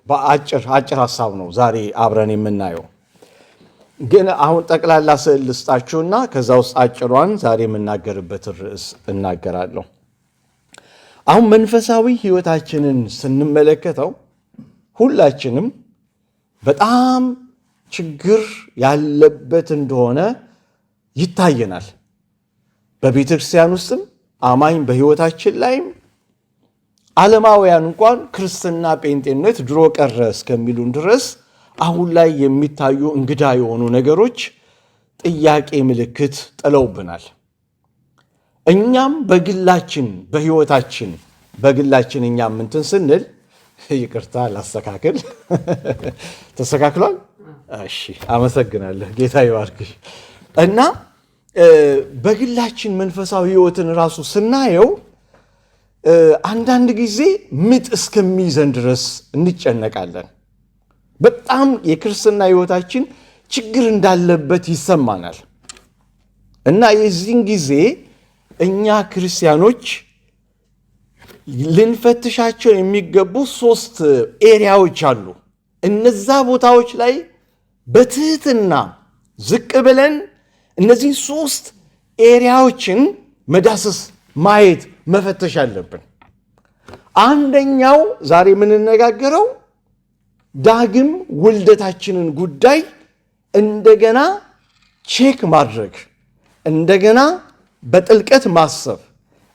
በአጭር ሐሳብ ነው ዛሬ አብረን የምናየው። ግን አሁን ጠቅላላ ስዕል ልስጣችሁና ከዛ ውስጥ አጭሯን ዛሬ የምናገርበት ርዕስ እናገራለሁ። አሁን መንፈሳዊ ሕይወታችንን ስንመለከተው ሁላችንም በጣም ችግር ያለበት እንደሆነ ይታየናል። በቤተ ክርስቲያን ውስጥም አማኝ በሕይወታችን ላይም ዓለማውያን እንኳን ክርስትና ጴንጤነት ድሮ ቀረ እስከሚሉን ድረስ አሁን ላይ የሚታዩ እንግዳ የሆኑ ነገሮች ጥያቄ ምልክት ጥለውብናል። እኛም በግላችን እኛም እንትን ስንል ይቅርታ ላስተካክል። ተስተካክሏል? እሺ፣ አመሰግናለሁ። ጌታ ይባርክሽ። እና በግላችን መንፈሳዊ ሕይወትን ራሱ ስናየው አንዳንድ ጊዜ ምጥ እስከሚይዘን ድረስ እንጨነቃለን። በጣም የክርስትና ሕይወታችን ችግር እንዳለበት ይሰማናል። እና የዚህን ጊዜ እኛ ክርስቲያኖች ልንፈትሻቸው የሚገቡ 3 ኤሪያዎች አሉ። እነዛ ቦታዎች ላይ በትህትና ዝቅ ብለን እነዚህ 3 ኤሪያዎችን መዳሰስ፣ ማየት፣ መፈተሽ አለብን። አንደኛው ዛሬ የምንነጋገረው ዳግም ውልደታችንን ጉዳይ እንደገና ቼክ ማድረግ፣ እንደገና በጥልቀት ማሰብ፣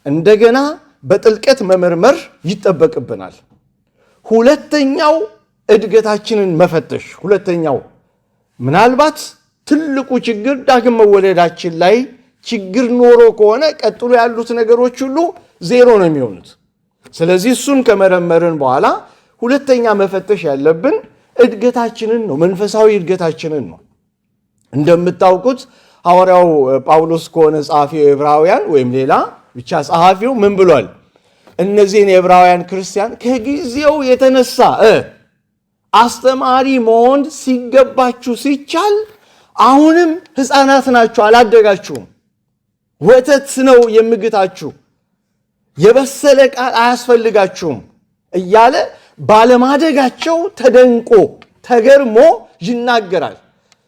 እንደገና በጥልቀት መመርመር ይጠበቅብናል። ሁለተኛው እድገታችንን መፈተሽ። ሁለተኛው ምናልባት ትልቁ ችግር ዳግም መወለዳችን ላይ ችግር ኖሮ ከሆነ ቀጥሎ ያሉት ነገሮች ሁሉ ዜሮ ነው የሚሆኑት። ስለዚህ እሱን ከመረመርን በኋላ ሁለተኛ መፈተሽ ያለብን እድገታችንን ነው፣ መንፈሳዊ እድገታችንን ነው። እንደምታውቁት ሐዋርያው ጳውሎስ ከሆነ ጸሐፊው ዕብራውያን ወይም ሌላ ብቻ ጸሐፊው ምን ብሏል? እነዚህን የዕብራውያን ክርስቲያን ከጊዜው የተነሳ አስተማሪ መሆን ሲገባችሁ ሲቻል አሁንም ሕፃናት ናችሁ፣ አላደጋችሁም፣ ወተት ነው የምግታችሁ፣ የበሰለ ቃል አያስፈልጋችሁም እያለ ባለማደጋቸው ተደንቆ ተገርሞ ይናገራል።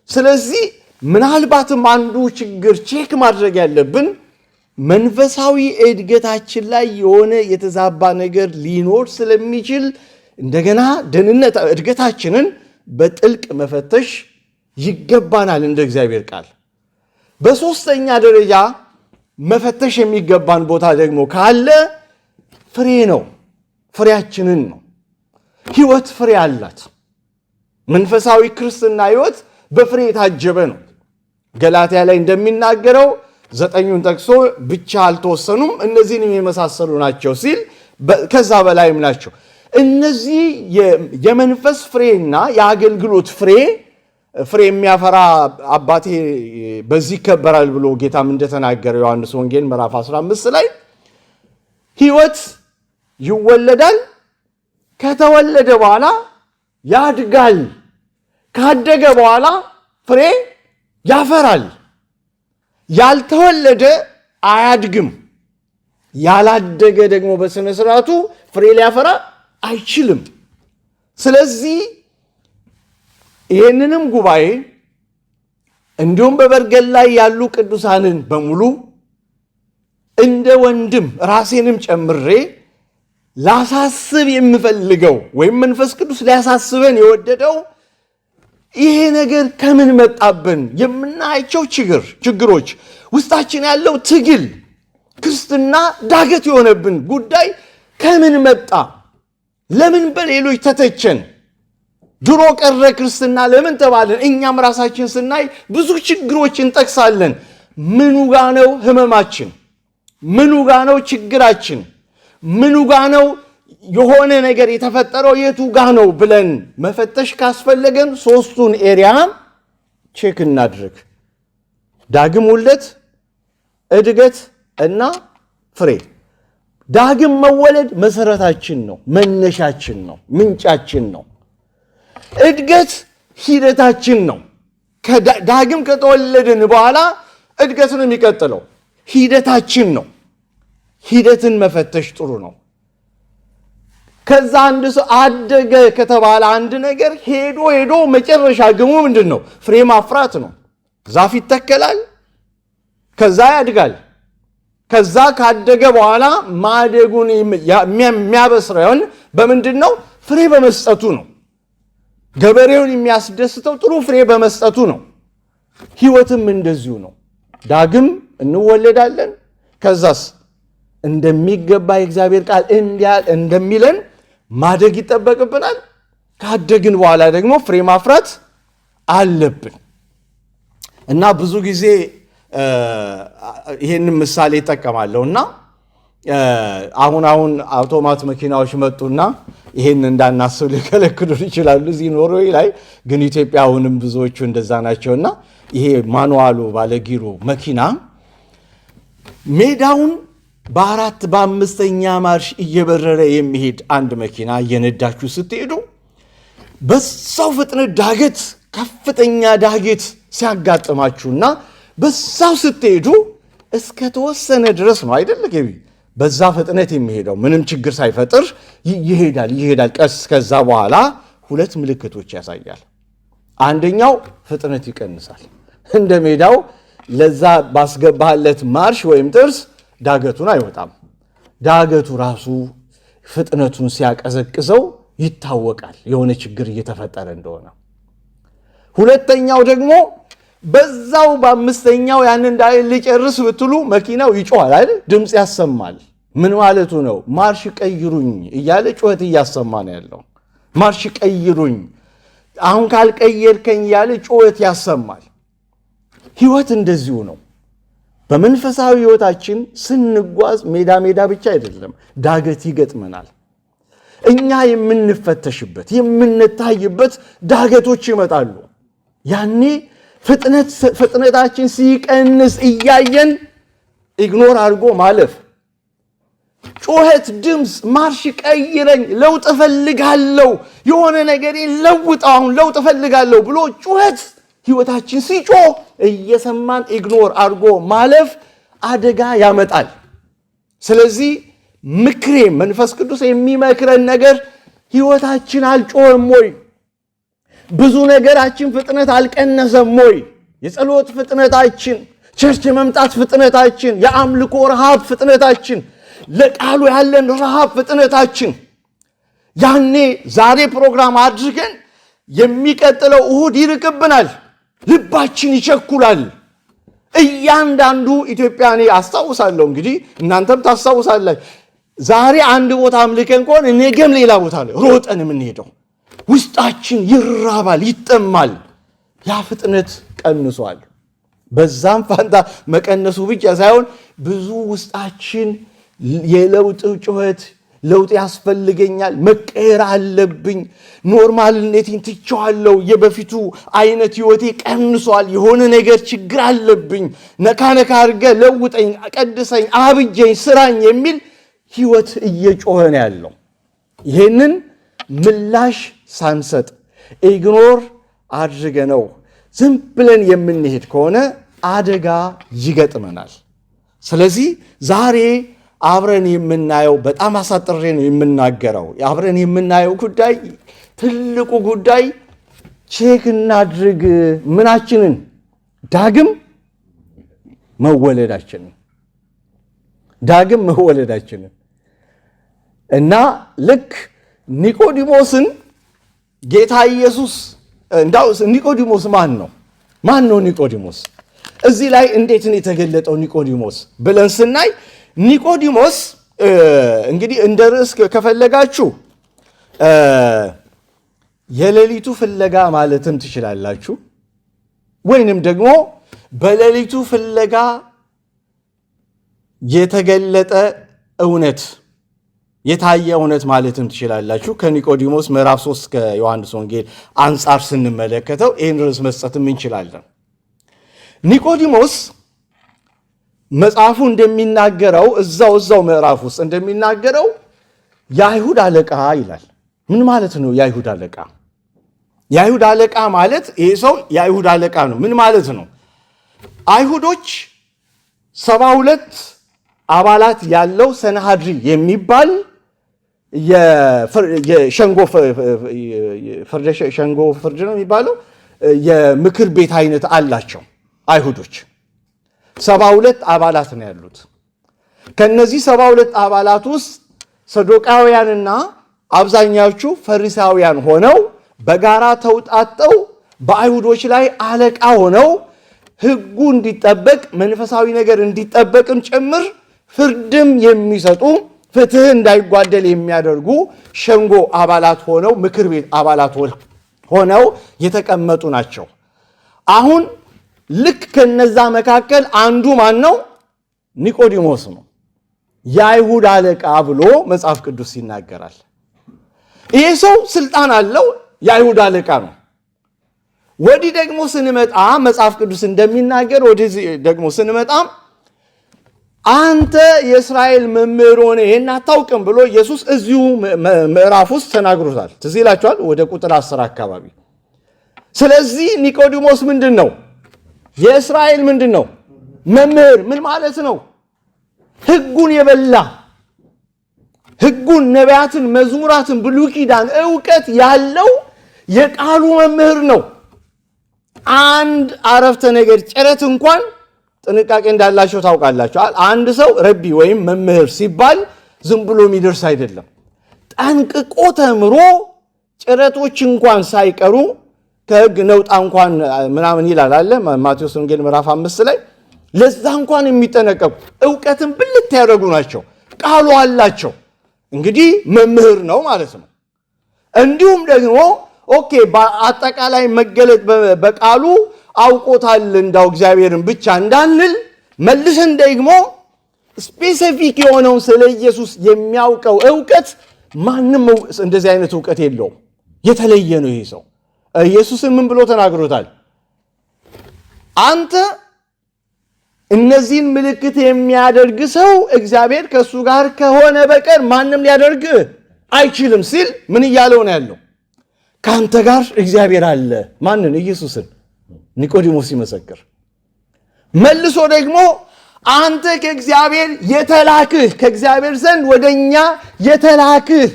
ስለዚህ ምናልባትም አንዱ ችግር ቼክ ማድረግ ያለብን መንፈሳዊ እድገታችን ላይ የሆነ የተዛባ ነገር ሊኖር ስለሚችል እንደገና እድገታችንን በጥልቅ መፈተሽ ይገባናል እንደ እግዚአብሔር ቃል። በሶስተኛ ደረጃ መፈተሽ የሚገባን ቦታ ደግሞ ካለ ፍሬ ነው፣ ፍሬያችንን ነው። ሕይወት ፍሬ አላት። መንፈሳዊ ክርስትና ሕይወት በፍሬ የታጀበ ነው። ገላትያ ላይ እንደሚናገረው 9ን ጠቅሶ ብቻ አልተወሰኑም፣ እነዚህንም የመሳሰሉ ናቸው ሲል ከዛ በላይም ናቸው። እነዚህ የመንፈስ ፍሬና የአገልግሎት ፍሬ የሚያፈራ አባቴ በዚህ ይከበራል ብሎ ጌታም እንደተናገረ ዮሐንስ ወንጌል ምዕራፍ 15 ላይ ሕይወት ይወለዳል፣ ከተወለደ በኋላ ያድጋል፣ ካደገ በኋላ ፍሬ ያፈራል። ያልተወለደ አያድግም፣ ያላደገ ደግሞ በስነ ስርዓቱ ፍሬ ሊያፈራ አይችልም። ስለዚህ ይህንንም ጉባኤ እንዲሁም በበርገል ላይ ያሉ ቅዱሳንን በሙሉ እንደ ወንድም ራሴንም ጨምሬ ላሳስብ የምፈልገው ወይም መንፈስ ቅዱስ ሊያሳስበን የወደደው ይሄ ነገር ከምን መጣብን? የምናያቸው ችግሮች፣ ውስጣችን ያለው ትግል፣ ክርስትና ዳገት የሆነብን ጉዳይ ከምን መጣ? ለምን በሌሎች ተተቸን? ድሮ ቀረ ክርስትና ለምን ተባለን? እኛም ራሳችን ስናይ ብዙ ችግሮች እንጠቅሳለን። ምኑ ጋ ነው ህመማችን? ምኑ ጋ ነው ችግራችን? ምኑ ጋ ነው የሆነ ነገር የተፈጠረው? የቱ ጋ ነው ብለን መፈተሽ ካስፈለገን 3ቱን ኤሪያ ቼክ እናድርግ። ዳግም ውልደት፣ እድገት እና ፍሬ። ዳግም መወለድ መሰረታችን ነው፣ መነሻችን ነው፣ ምንጫችን ነው። እድገት ሂደታችን ነው። ዳግም ከተወለድን በኋላ እድገት ነው የሚቀጥለው፣ ሂደታችን ነው። ሂደትን መፈተሽ ጥሩ ነው። ከዛ አንድ ሰው አደገ ከተባለ አንድ ነገር ሄዶ መጨረሻ ግቡ ምንድነው? ፍሬ ማፍራት ነው። ዛፍ ይተከላል፣ ከዛ ያድጋል። ከዛ ካደገ በኋላ ማደጉን የሚያበስረውን በምንድነው? ፍሬ በመስጠቱ ነው። ገበሬውን የሚያስደስተው ጥሩ ፍሬ በመስጠቱ ነው። ሕይወትም እንደዚሁ ነው። ዳግም እንወለዳለን። ከዛስ እንደሚገባ የእግዚአብሔር ቃል እንደሚለን ማደግ ይጠበቅብናል። ካደግን በኋላ ደግሞ ፍሬ ማፍራት አለብን እና ብዙ ጊዜ ይህንን ምሳሌ ይጠቀማለሁና አሁን አውቶማት መኪናዎች መጡና ይህን እንዳናስብ ሊከለክሉን ይችላሉ። እዚህ ኖርዌይ ላይ ግን ኢትዮጵያ አሁንም ብዙዎቹ እንደዛ ናቸውና ይሄ ማኑዋሉ ባለጊሩ መኪና ሜዳውን በአራት በአምስተኛ ማርሽ እየበረረ የሚሄድ አንድ መኪና እየነዳችሁ ስትሄዱ በዛው ፍጥነት ዳገት ከፍተኛ ዳገት ሲያጋጥማችሁና በዛው ስትሄዱ እስከ ተወሰነ ድረስ ነው አይደል ገቢ በዛ ፍጥነት የሚሄደው ምንም ችግር ሳይፈጥር ይሄዳል ቀስ። ከዛ በኋላ ሁለት ምልክቶች ያሳያል። አንደኛው ፍጥነት ይቀንሳል። እንደ ሜዳው ለዛ ባስገባለት ማርሽ ወይም ጥርስ ዳገቱን አይወጣም። ዳገቱ ራሱ ፍጥነቱን ሲያቀዘቅዘው ይታወቃል የሆነ ችግር እየተፈጠረ እንደሆነ። ሁለተኛው ደግሞ በዛው በአምስተኛው ያን እንዳይል ሊጨርስ ብትሉ መኪናው ይጮሃል አይደል? ድምፅ ያሰማል። ምን ማለቱ ነው? ማርሽ ቀይሩኝ እያለ ጩኸት እያሰማ ነው ያለው። ማርሽ ቀይሩኝ፣ አሁን ካልቀየርከኝ እያለ ጩኸት ያሰማል። ሕይወት እንደዚሁ ነው። በመንፈሳዊ ሕይወታችን ስንጓዝ ሜዳ ብቻ አይደለም፣ ዳገት ይገጥመናል። እኛ የምንፈተሽበት የምንታይበት ዳገቶች ይመጣሉ። ያኔ ፍጥነታችን ሲቀንስ እያየን ኢግኖር አድርጎ ማለፍ፣ ጩኸት፣ ድምፅ፣ ማርሽ ቀይረኝ፣ ለውጥ እፈልጋለሁ፣ የሆነ ነገር ለውጥ፣ አሁን ለውጥ እፈልጋለሁ ብሎ ጩኸት ሕይወታችን ሲጮህ እየሰማን ኢግኖር አድርጎ ማለፍ አደጋ ያመጣል። ስለዚህ ምክሬ መንፈስ ቅዱስ የሚመክረን ነገር ሕይወታችን አልጮህም ወይ? ብዙ ነገራችን ፍጥነት አልቀነሰም ወይ? የጸሎት ፍጥነታችን፣ ቸርች የመምጣት ፍጥነታችን፣ የአምልኮ ረሃብ ፍጥነታችን፣ ለቃሉ ያለን ረሃብ ፍጥነታችን ያኔ ዛሬ ፕሮግራም አድርገን የሚቀጥለው እሁድ ይርቅብናል። ልባችን ይቸኩላል። እያንዳንዱ ኢትዮጵያ እኔ አስታውሳለሁ፣ እንግዲህ እናንተም ታስታውሳላችሁ። ዛሬ አንድ ቦታ አምልከን ከሆነ ነገም ሌላ ቦታ ላይ ሮጠን የምንሄደው ውስጣችን ይራባል፣ ይጠማል። ያ ፍጥነት ቀንሷል። በዛም ፋንታ መቀነሱ ብቻ ሳይሆን ብዙ ውስጣችን የለውጥ ጩኸት፣ ለውጥ ያስፈልገኛል፣ መቀየር አለብኝ፣ ኖርማልነቴን ትቼዋለሁ፣ የበፊቱ አይነት ህይወቴ ቀንሷል፣ የሆነ ነገር ችግር አለብኝ፣ ነካ አድርገህ ለውጠኝ፣ ቀድሰኝ፣ አብጀኝ፣ ስራኝ የሚል ህይወት እየጮኸ ነው ያለው። ይሄንን ምላሽ ሳንሰጥ ኢግኖር አድርገነው ዝም ብለን የምንሄድ ከሆነ አደጋ ይገጥመናል። ስለዚህ ዛሬ አብረን የምናየው በጣም አሳጥሬ ነው የምናገረው። አብረን የምናየው ጉዳይ ትልቁ ጉዳይ ቼክ እናድርግ ምናችንን ዳግም መወለዳችንን እና ልክ ኒቆዲሞስን ጌታ ኢየሱስ እንዳው ኒቆዲሞስ ማን ነው ኒቆዲሞስ? እዚህ ላይ እንዴት ነው የተገለጠው ኒቆዲሞስ ብለን ስናይ ኒቆዲሞስ እንግዲህ እንደ ርዕስ ከፈለጋችሁ የሌሊቱ ፍለጋ ማለትም ትችላላችሁ፣ ወይንም ደግሞ በሌሊቱ ፍለጋ የተገለጠ እውነት የታየ እውነት ማለትም ትችላላችሁ። ከኒቆዲሞስ ምዕራፍ 3 ከዮሐንስ ወንጌል አንጻር ስንመለከተው ይህን ርዕስ መስጠትም እንችላለን። ኒቆዲሞስ መጽሐፉ እንደሚናገረው እዛው ምዕራፍ ውስጥ እንደሚናገረው የአይሁድ አለቃ ይላል። ምን ማለት ነው የአይሁድ አለቃ? የአይሁድ አለቃ ማለት ይሄ ሰው የአይሁድ አለቃ ነው። ምን ማለት ነው? አይሁዶች 72 አባላት ያለው ሰናሃድሪ የሚባል የሸንጎ ፍርድ ነው የሚባለው የምክር ቤት አይነት አላቸው አይሁዶች። 72 አባላት ነው ያሉት። ከነዚህ 72 አባላት ውስጥ ሰዶቃውያንና አብዛኛዎቹ ፈሪሳውያን ሆነው በጋራ ተውጣጠው በአይሁዶች ላይ አለቃ ሆነው ሕጉ እንዲጠበቅ መንፈሳዊ ነገር እንዲጠበቅም ጭምር ፍርድም የሚሰጡ ፍትህ እንዳይጓደል የሚያደርጉ ሸንጎ አባላት ሆነው ምክር ቤት አባላት ሆነው የተቀመጡ ናቸው። አሁን ልክ ከነዛ መካከል አንዱ ማን ነው? ኒቆዲሞስ ነው። የአይሁድ አለቃ ብሎ መጽሐፍ ቅዱስ ይናገራል። ይሄ ሰው ስልጣን አለው፣ የአይሁድ አለቃ ነው። ወዲህ ደግሞ ስንመጣ መጽሐፍ ቅዱስ እንደሚናገር ወዲህ ደግሞ ስንመጣ አንተ የእስራኤል መምህር ሆነ ይሄን አታውቅም ብሎ ኢየሱስ እዚሁ ምዕራፍ ውስጥ ተናግሮታል። ትዝ ይላችኋል ወደ ቁጥር 10 አካባቢ። ስለዚህ ኒቆዲሞስ ምንድን ነው? የእስራኤል ምንድን ነው? መምህር። ምን ማለት ነው? ሕጉን የበላ ሕጉን፣ ነቢያትን፣ መዝሙራትን፣ ብሉይ ኪዳን ዕውቀት ያለው የቃሉ መምህር ነው። አንድ አረፍተ ነገር ጭረት እንኳን ጥንቃቄ እንዳላቸው ታውቃላችሁ። አንድ ሰው ረቢ ወይም መምህር ሲባል ዝም ብሎ የሚደርስ አይደለም። ጠንቅቆ ተምሮ ጭረቶች እንኳን ሳይቀሩ ከሕግ ነውጣ እንኳን ምናምን ይላል አለ ማቴዎስ ወንጌል ምዕራፍ 5 ላይ ለዛ እንኳን የሚጠነቀቁ ዕውቀትን ብልት ያደረጉ ናቸው። ቃሉ አላቸው። እንግዲህ መምህር ነው ማለት ነው። እንዲሁም ደግሞ ኦኬ በአጠቃላይ መገለጥ በቃሉ አውቆታል እንዳው እግዚአብሔርን ብቻ እንዳንል መልሰን ደግሞ ስፔሲፊክ የሆነውን ስለ ኢየሱስ የሚያውቀው ዕውቀት ማንም እንደዚህ አይነት ዕውቀት የለውም። የተለየ ነው ይሄ ሰው። ኢየሱስን ምን ብሎ ተናግሮታል? አንተ እነዚህን ምልክት የሚያደርግ ሰው እግዚአብሔር ከእሱ ጋር ከሆነ በቀር ማንም ሊያደርግ አይችልም ሲል ምን እያለው ነው ያለው? ከአንተ ጋር እግዚአብሔር አለ። ማንን? ኢየሱስን። ኒቆዲሞስ ሲመሰክር መልሶ ደግሞ አንተ ከእግዚአብሔር የተላክህ ከእግዚአብሔር ዘንድ ወደኛ የተላክህ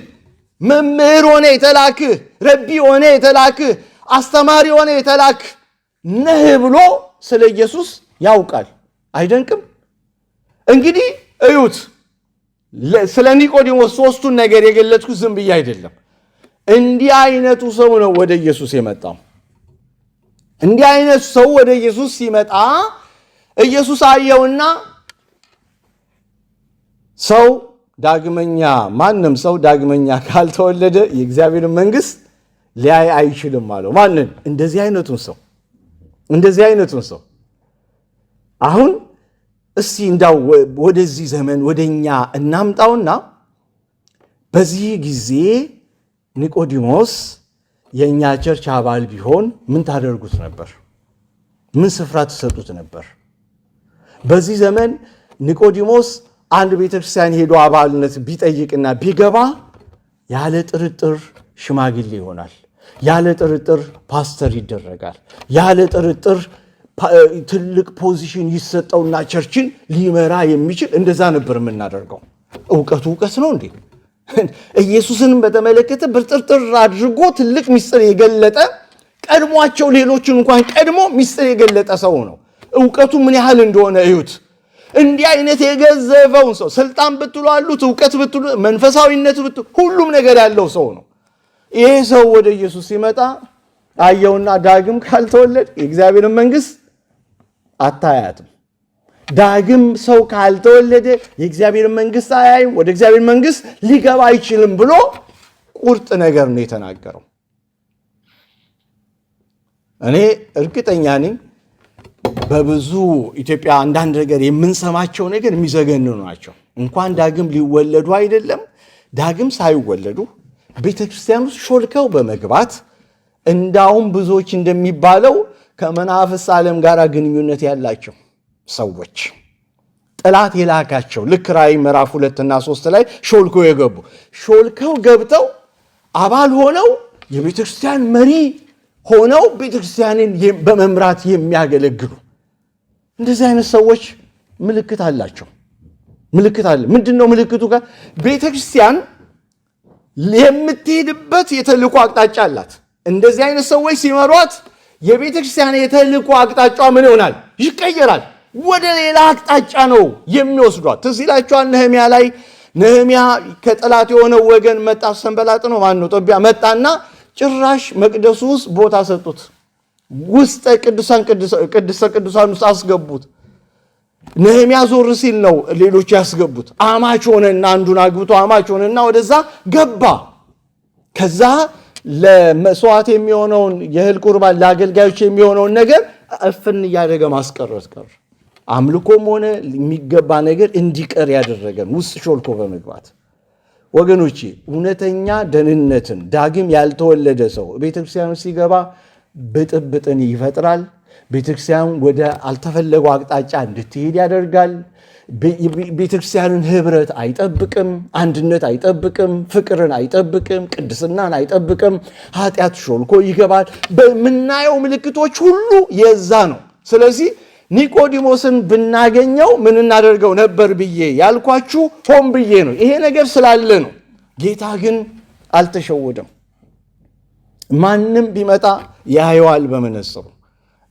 መምህር ሆነ የተላክህ ረቢ ሆነ የተላክህ አስተማሪ ሆነ የተላክህ ነህ ብሎ ስለ ኢየሱስ ያውቃል። አይደንቅም? እንግዲህ እዩት። ስለ ኒቆዲሞስ ሶስቱን ነገር የገለጽኩት ዝም ብዬ አይደለም። እንዲህ አይነቱ ሰው ነው ወደ ኢየሱስ የመጣው። እንዲህ አይነቱ ሰው ወደ ኢየሱስ ሲመጣ ኢየሱስ አየውና ሰው ዳግመኛ ማንም ሰው ዳግመኛ ካልተወለደ የእግዚአብሔርን መንግሥት ሊያይ አይችልም አለው። ማንን? እንደዚህ አይነቱን ሰው አሁን እስቲ እንዳው ወደዚህ ዘመን ወደኛ እናምጣውና በዚህ ጊዜ ኒቆዲሞስ የእኛ ቸርች አባል ቢሆን ምን ታደርጉት ነበር? ምን ስፍራ ትሰጡት ነበር? በዚህ ዘመን ኒቆዲሞስ አንድ ቤተክርስቲያን ሄዶ አባልነት ቢጠይቅና ቢገባ ያለ ጥርጥር ሽማግሌ ይሆናል። ያለ ጥርጥር ፓስተር ይደረጋል። ያለ ጥርጥር ትልቅ ፖዚሽን ይሰጠውና ቸርችን ሊመራ የሚችል እንደዛ ነበር የምናደርገው። እውቀት ነው እንዴ? ኢየሱስንም በተመለከተ ብርጥርጥር አድርጎ ትልቅ ሚስጥር የገለጠ ቀድሟቸው ሌሎችን እንኳን ቀድሞ ሚስጥር የገለጠ ሰው ነው። እውቀቱ ምን ያህል እንደሆነ እዩት። እንዲህ አይነት የገዘፈውን ሰው ስልጣን ብትሉ አሉት፣ እውቀት ብትሉ፣ መንፈሳዊነት ብትሉ ሁሉም ነገር ያለው ሰው ነው። ይሄ ሰው ወደ ኢየሱስ ሲመጣ አየውና ዳግም ካልተወለድ የእግዚአብሔርን መንግሥት አታያትም። ዳግም ሰው ካልተወለደ የእግዚአብሔርን መንግሥት አያይም፣ ወደ እግዚአብሔር መንግሥት ሊገባ አይችልም ብሎ ቁርጥ ነገር ነው የተናገረው። እኔ እርግጠኛ ነኝ በብዙ ኢትዮጵያ አንዳንድ ነገር የምንሰማቸው ነገር የሚዘገንኑ ናቸው። እንኳን ዳግም ሊወለዱ አይደለም ዳግም ሳይወለዱ ቤተክርስቲያን ውስጥ ሾልከው በመግባት እንዳውም ብዙዎች እንደሚባለው ከመናፍስት ዓለም ጋር ግንኙነት ያላቸው ሰዎች ጠላት የላካቸው ልክ ራእይ ምዕራፍ 2 እና 3 ላይ ሾልከው ገብተው አባል ሆነው የቤተክርስቲያን መሪ ሆነው ቤተክርስቲያንን በመምራት የሚያገለግሉ እንደዚህ አይነት ሰዎች ምልክት አላቸው። ምልክት አለ። ምንድነው ምልክቱ? ጋር ቤተክርስቲያን የምትሄድበት የተልእኮ አቅጣጫ አላት። እንደዚህ አይነት ሰዎች ሲመሯት የቤተ ክርስቲያን የተልእኮ አቅጣጫ ምን ይሆናል? ይቀየራል። ወደ ሌላ አቅጣጫ ነው የሚወስዷት። ትዝ ይላችኋል ነህምያ ላይ ነህምያ ከጠላት የሆነው ወገን መጣ። ሰንበላጥ ነው ማን ነው ጦቢያ መጣና ጭራሽ መቅደሱ ውስጥ ቦታ ሰጡት። ውስጥ ቅድስተ ቅዱሳን ውስጥ አስገቡት። ነህምያ ዞር ሲል ነው ሌሎች ያስገቡት። አማች ሆነና አንዱን አግብቶ አማች ሆነና ወደዛ ገባ። ከዛ ለመስዋዕት የሚሆነውን የእህል ቁርባን ለአገልጋዮች የሚሆነውን ነገር እፍን እያደረገ ማስቀረት ቀረ። አምልኮም ሆነ የሚገባ ነገር እንዲቀር ያደረገን ውስጥ ሾልኮ በመግባት ወገኖቼ፣ እውነተኛ ደህንነትን ዳግም ያልተወለደ ሰው ቤተክርስቲያን ሲገባ ብጥብጥን ይፈጥራል። ቤተክርስቲያን ወደ አልተፈለገው አቅጣጫ እንድትሄድ ያደርጋል። ቤተክርስቲያንን ህብረት አይጠብቅም፣ አንድነት አይጠብቅም፣ ፍቅርን አይጠብቅም፣ ቅድስናን አይጠብቅም። ኃጢአት ሾልኮ ይገባል። በምናየው ምልክቶች ሁሉ የዛ ነው። ስለዚህ ኒቆዲሞስን ብናገኘው ምን እናደርገው ነበር ብዬ ያልኳችሁ ሆን ብዬ ነው። ይሄ ነገር ስላለ ነው። ጌታ ግን አልተሸወደም። ማንም ቢመጣ ያየዋል በመነጽሩ።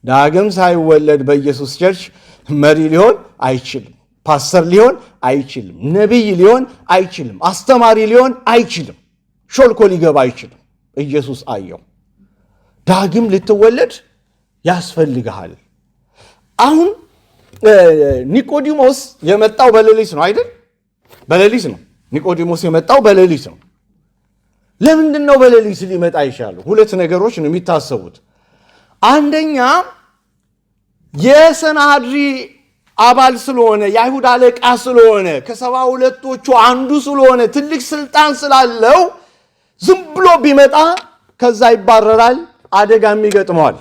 ዳግም ሳይወለድ በኢየሱስ ቸርች መሪ ሊሆን አይችልም። ፓስተር ሊሆን አይችልም። ነቢይ ሊሆን አይችልም። አስተማሪ ሊሆን አይችልም። ሾልኮ ሊገባ አይችልም። ኢየሱስ አየው። ዳግም ልትወለድ ያስፈልግሃል። አሁን ኒቆዲሞስ የመጣው በሌሊት ነው አይደል? በሌሊት ነው ኒቆዲሞስ የመጣው በሌሊት ነው። ለምንድን ነው በሌሊት ሊመጣ ይሻለው? ሁለት ነገሮች ነው የሚታሰቡት። አንደኛ የሰናድሪ አባል ስለሆነ፣ የአይሁድ አለቃ ስለሆነ፣ ከ72ቶቹ አንዱ ስለሆነ፣ ትልቅ ስልጣን ስላለው ዝም ብሎ ቢመጣ ከዛ ይባረራል፣ አደጋም ይገጥመዋል።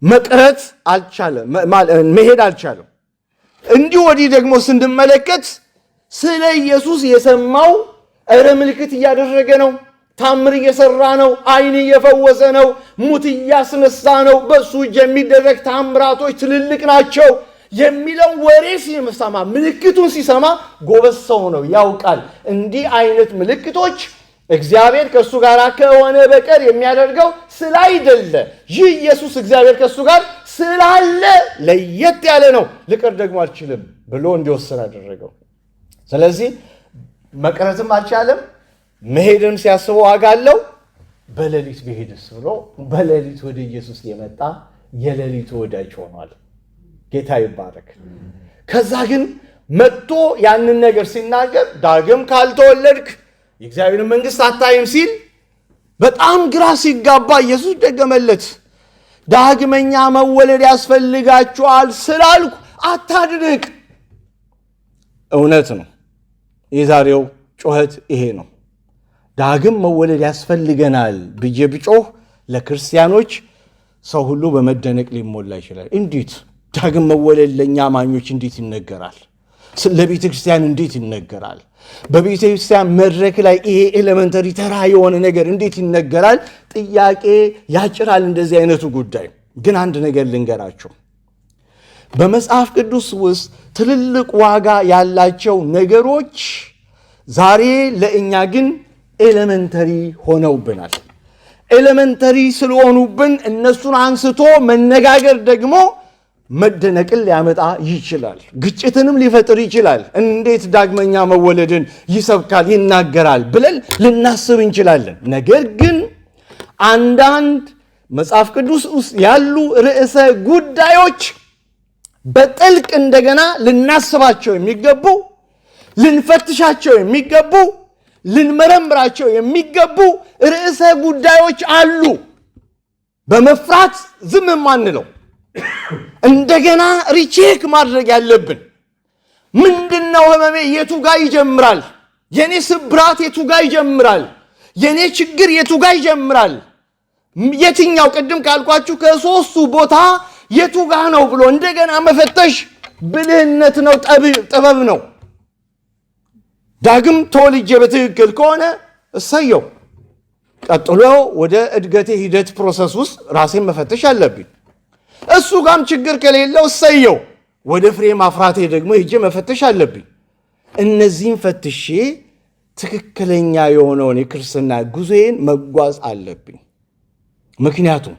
መቅረት አልቻለም፣ መሄድ አልቻለም። እንዲሁ ወዲህ ደግሞ ስንመለከት ስለ ኢየሱስ የሰማው ምልክት እያደረገ ነው፣ ታምር እየሰራ ነው፣ አይን እየፈወሰ ነው፣ ሙት እያስነሳ ነው፣ በሱ እጅ የሚደረግ ታምራቶች ትልልቅ ናቸው የሚለው ወሬ ሲሰማ፣ ምልክቱን ሲሰማ ጎበዝ ሰው ነው፣ ያውቃል። እንዲህ አይነት ምልክቶች እግዚአብሔር ከእሱ ጋር ከሆነ በቀር የሚያደርገው ስላይደለ፣ ይህ ኢየሱስ እግዚአብሔር ከእሱ ጋር ስላለ ለየት ያለ ነው፣ ልቀር ደግሞ አልችልም ብሎ እንዲወስን አደረገው። ስለዚህ መቅረትም አልቻለም። መሄድም ሲያስበው ዋጋ አለው። በሌሊት ቢሄድስ ብሎ በሌሊት ወደ ኢየሱስ የመጣ የሌሊቱ ወዳጅ ሆኗል። ጌታ ይባረክ። ከዛ ግን መጥቶ ያንን ነገር ሲናገር ዳግም ካልተወለድክ የእግዚአብሔር መንግሥት አታይም ሲል በጣም ግራ ሲጋባ ኢየሱስ ደገመለት። ዳግመኛ መወለድ ያስፈልጋችኋል ስላልኩ አታድንቅ። እውነት ነው። የዛሬው ጩኸት ይሄ ነው። ዳግም መወለድ ያስፈልገናል ብዬ ብጮህ ለክርስቲያኖች ሰው ሁሉ በመደነቅ ሊሞላ ይችላል። እንዴት ዳግም መወለድ ለእኛ አማኞች እንዴት ይነገራል? ለቤተ ክርስቲያን እንዴት ይነገራል? በቤተ ክርስቲያን መድረክ ላይ ይሄ ኤሌመንተሪ ተራ የሆነ ነገር እንዴት ይነገራል? ጥያቄ ያጭራል እንደዚህ አይነቱ ጉዳይ። ግን አንድ ነገር ልንገራቸው። በመጽሐፍ ቅዱስ ውስጥ ትልልቅ ዋጋ ያላቸው ነገሮች ዛሬ ለእኛ ግን ኤሌመንተሪ ሆነውብናል። ኤሌመንተሪ ስለሆኑብን እነሱን አንስቶ መነጋገር ደግሞ መደነቅን ሊያመጣ ይችላል፣ ግጭትንም ሊፈጥር ይችላል። እንዴት ዳግመኛ መወለድን ይሰብካል ይናገራል ብለን ልናስብ እንችላለን። ነገር ግን አንዳንድ መጽሐፍ ቅዱስ ውስጥ ያሉ ርዕሰ ጉዳዮች በጥልቅ እንደገና ልናስባቸው የሚገቡ፣ ልንፈትሻቸው የሚገቡ፣ ልንመረምራቸው የሚገቡ ርዕሰ ጉዳዮች አሉ። በመፍራት ዝም ማንለው እንደገና ሪቼክ ማድረግ ያለብን ምንድነው? ህመሜ የቱ ጋር ይጀምራል? የኔ ስብራት የቱ ጋር ይጀምራል? የኔ ችግር የቱ ጋር ይጀምራል? የትኛው ቅድም ካልኳችሁ ከሶስቱ ቦታ የቱ ጋር ነው ብሎ እንደገና መፈተሽ ብልህነት ነው፣ ጥበብ ነው። ዳግም ተወልጄ በትክክል ከሆነ እሰየው። ቀጥሎ ወደ እድገቴ ሂደት ፕሮሰስ ውስጥ ራሴን መፈተሽ አለብኝ። እሱ ጋም ችግር ከሌለው እሰየው። ወደ ፍሬ ማፍራቴ ደግሞ ሄጄ መፈተሽ አለብኝ። እነዚህን ፈትሼ ትክክለኛ የሆነውን የክርስትና ጉዞዬን መጓዝ አለብኝ። ምክንያቱም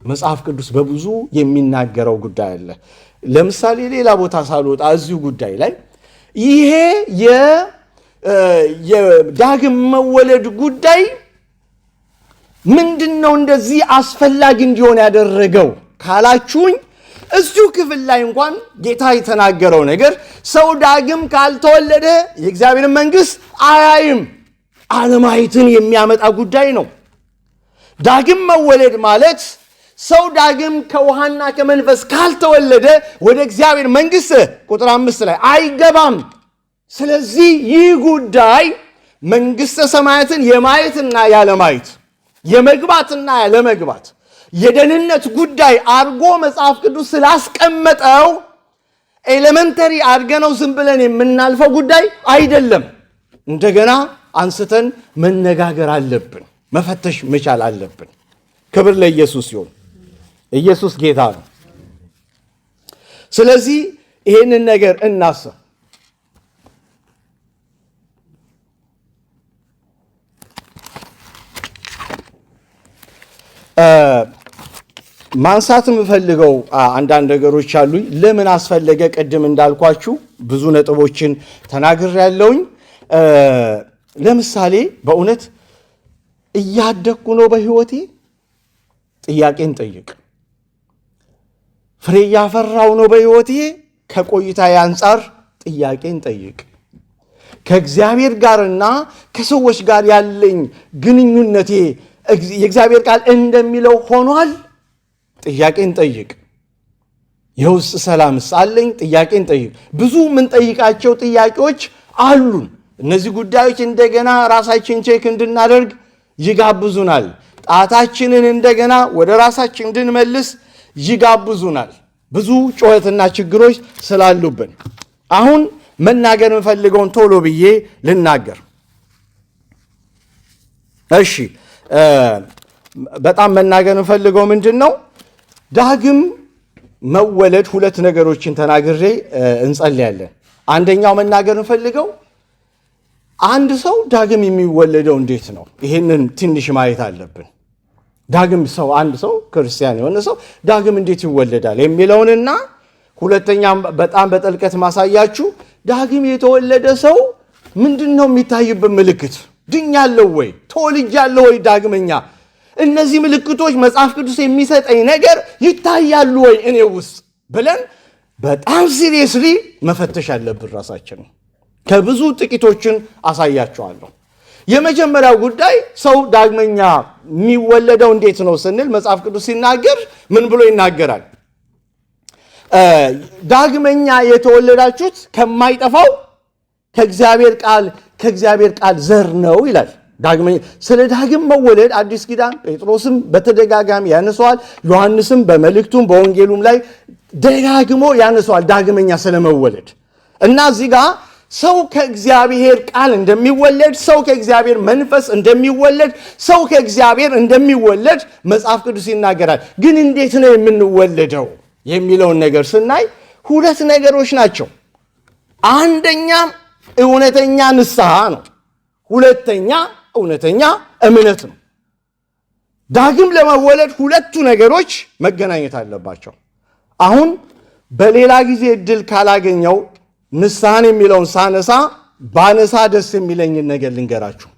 መጽሐፍ ቅዱስ በብዙ የሚናገረው ጉዳይ አለ። ለምሳሌ ሌላ ቦታ ሳልወጣ እዚሁ ጉዳይ ላይ ይሄ የዳግም መወለድ ጉዳይ ምንድነው እንደዚህ አስፈላጊ እንዲሆን ያደረገው ካላችሁኝ፣ እዚሁ ክፍል ላይ እንኳን ጌታ የተናገረው ነገር ሰው ዳግም ካልተወለደ የእግዚአብሔርን መንግሥት አያይም፣ አለማየትን የሚያመጣ ጉዳይ ነው። ዳግም መወለድ ማለት ሰው ዳግም ከውሃና ከመንፈስ ካልተወለደ ወደ እግዚአብሔር መንግሥት ቁጥር 5 ላይ አይገባም። ስለዚህ ይህ ጉዳይ መንግሥተ ሰማያትን የማየትና ያለማየት፣ የመግባትና ያለመግባት የደህንነት ጉዳይ አድርጎ መጽሐፍ ቅዱስ ስላስቀመጠው ኤሌመንተሪ አድርገነው ዝም ብለን የምናልፈው ጉዳይ አይደለም። እንደገና አንስተን መነጋገር አለብን፣ መፈተሽ መቻል አለብን። ክብር ለኢየሱስ ይሁን። ኢየሱስ ጌታ ነው። ስለዚህ ይህንን ነገር እናስብ። ማንሳት የምፈልገው አንዳንድ ነገሮች አሉኝ። ለምን አስፈለገ? ቅድም እንዳልኳችሁ ብዙ ነጥቦችን ተናግሬያለሁኝ። ለምሳሌ በእውነት እያደግኩ ነው በሕይወቴ? ጥያቄን ጠይቅ። ፍሬ እያፈራው ነው በሕይወቴ? ከቆይታ አንጻር ጥያቄን ጠይቅ። ከእግዚአብሔር ጋርና ከሰዎች ጋር ያለኝ ግንኙነቴ የእግዚአብሔር ቃል እንደሚለው ሆኗል? ጥያቄን ጠይቅ። የውስጥ ሰላምስ አለኝ? ጥያቄን ጠይቅ። ብዙ የምንጠይቃቸው ጥያቄዎች አሉን። እነዚህ ጉዳዮች እንደገና ራሳችን ቼክ እንድናደርግ ይጋብዙናል። ጣታችንን እንደገና ወደ ራሳችን እንድንመልስ ይጋብዙናል። ብዙ ጩኸትና ችግሮች ስላሉብን አሁን መናገር የምፈልገውን ቶሎ ብዬ ልናገር። እሺ፣ በጣም መናገር የምፈልገው ምንድን ነው? ዳግም መወለድ ሁለት ነገሮችን ተናግሬ እንጸልያለን። አንደኛው መናገር የምፈልገው አንድ ሰው ዳግም የሚወለደው እንዴት ነው? ይሄንን ትንሽ ማየት አለብን። ዳግም ሰው አንድ ሰው ክርስቲያን የሆነ ሰው ዳግም እንዴት ይወለዳል የሚለውንና ሁለተኛም በጣም በጥልቀት ማሳያችሁ ዳግም የተወለደ ሰው ምንድን ነው የሚታይበት ምልክት? ድኛለሁ ወይ? ተወልጃለሁ ወይ? ዳግመኛ እነዚህ ምልክቶች መጽሐፍ ቅዱስ የሚሰጠኝ ነገር ይታያሉ ወይ እኔ ውስጥ ብለን በጣም ሲሪየስሊ መፈተሽ አለብን ራሳችን። ከብዙ ጥቂቶችን አሳያቸዋለሁ። የመጀመሪያው ጉዳይ ሰው ዳግመኛ የሚወለደው እንዴት ነው ስንል መጽሐፍ ቅዱስ ሲናገር ምን ብሎ ይናገራል? ዳግመኛ የተወለዳችሁት ከማይጠፋው ከእግዚአብሔር ቃል ዘር ነው ይላል። ዳግመኛ ስለ ዳግም መወለድ አዲስ ኪዳን ጴጥሮስም በተደጋጋሚ ያነሰዋል። ዮሐንስም በመልእክቱም በወንጌሉም ላይ ደጋግሞ ያነሰዋል ዳግመኛ ስለመወለድ እና እዚህ ጋር ሰው ከእግዚአብሔር ቃል እንደሚወለድ፣ ሰው ከእግዚአብሔር መንፈስ እንደሚወለድ፣ ሰው ከእግዚአብሔር እንደሚወለድ መጽሐፍ ቅዱስ ይናገራል። ግን እንዴት ነው የምንወለደው የሚለውን ነገር ስናይ ሁለት ነገሮች ናቸው። አንደኛ እውነተኛ ንስሐ ነው። ሁለተኛ እውነተኛ እምነት ነው። ዳግም ለመወለድ ሁለቱ ነገሮች መገናኘት አለባቸው። አሁን በሌላ ጊዜ እድል ካላገኘው ንስሐን የሚለውን ሳነሳ ባነሳ ደስ የሚለኝን ነገር ልንገራችሁ።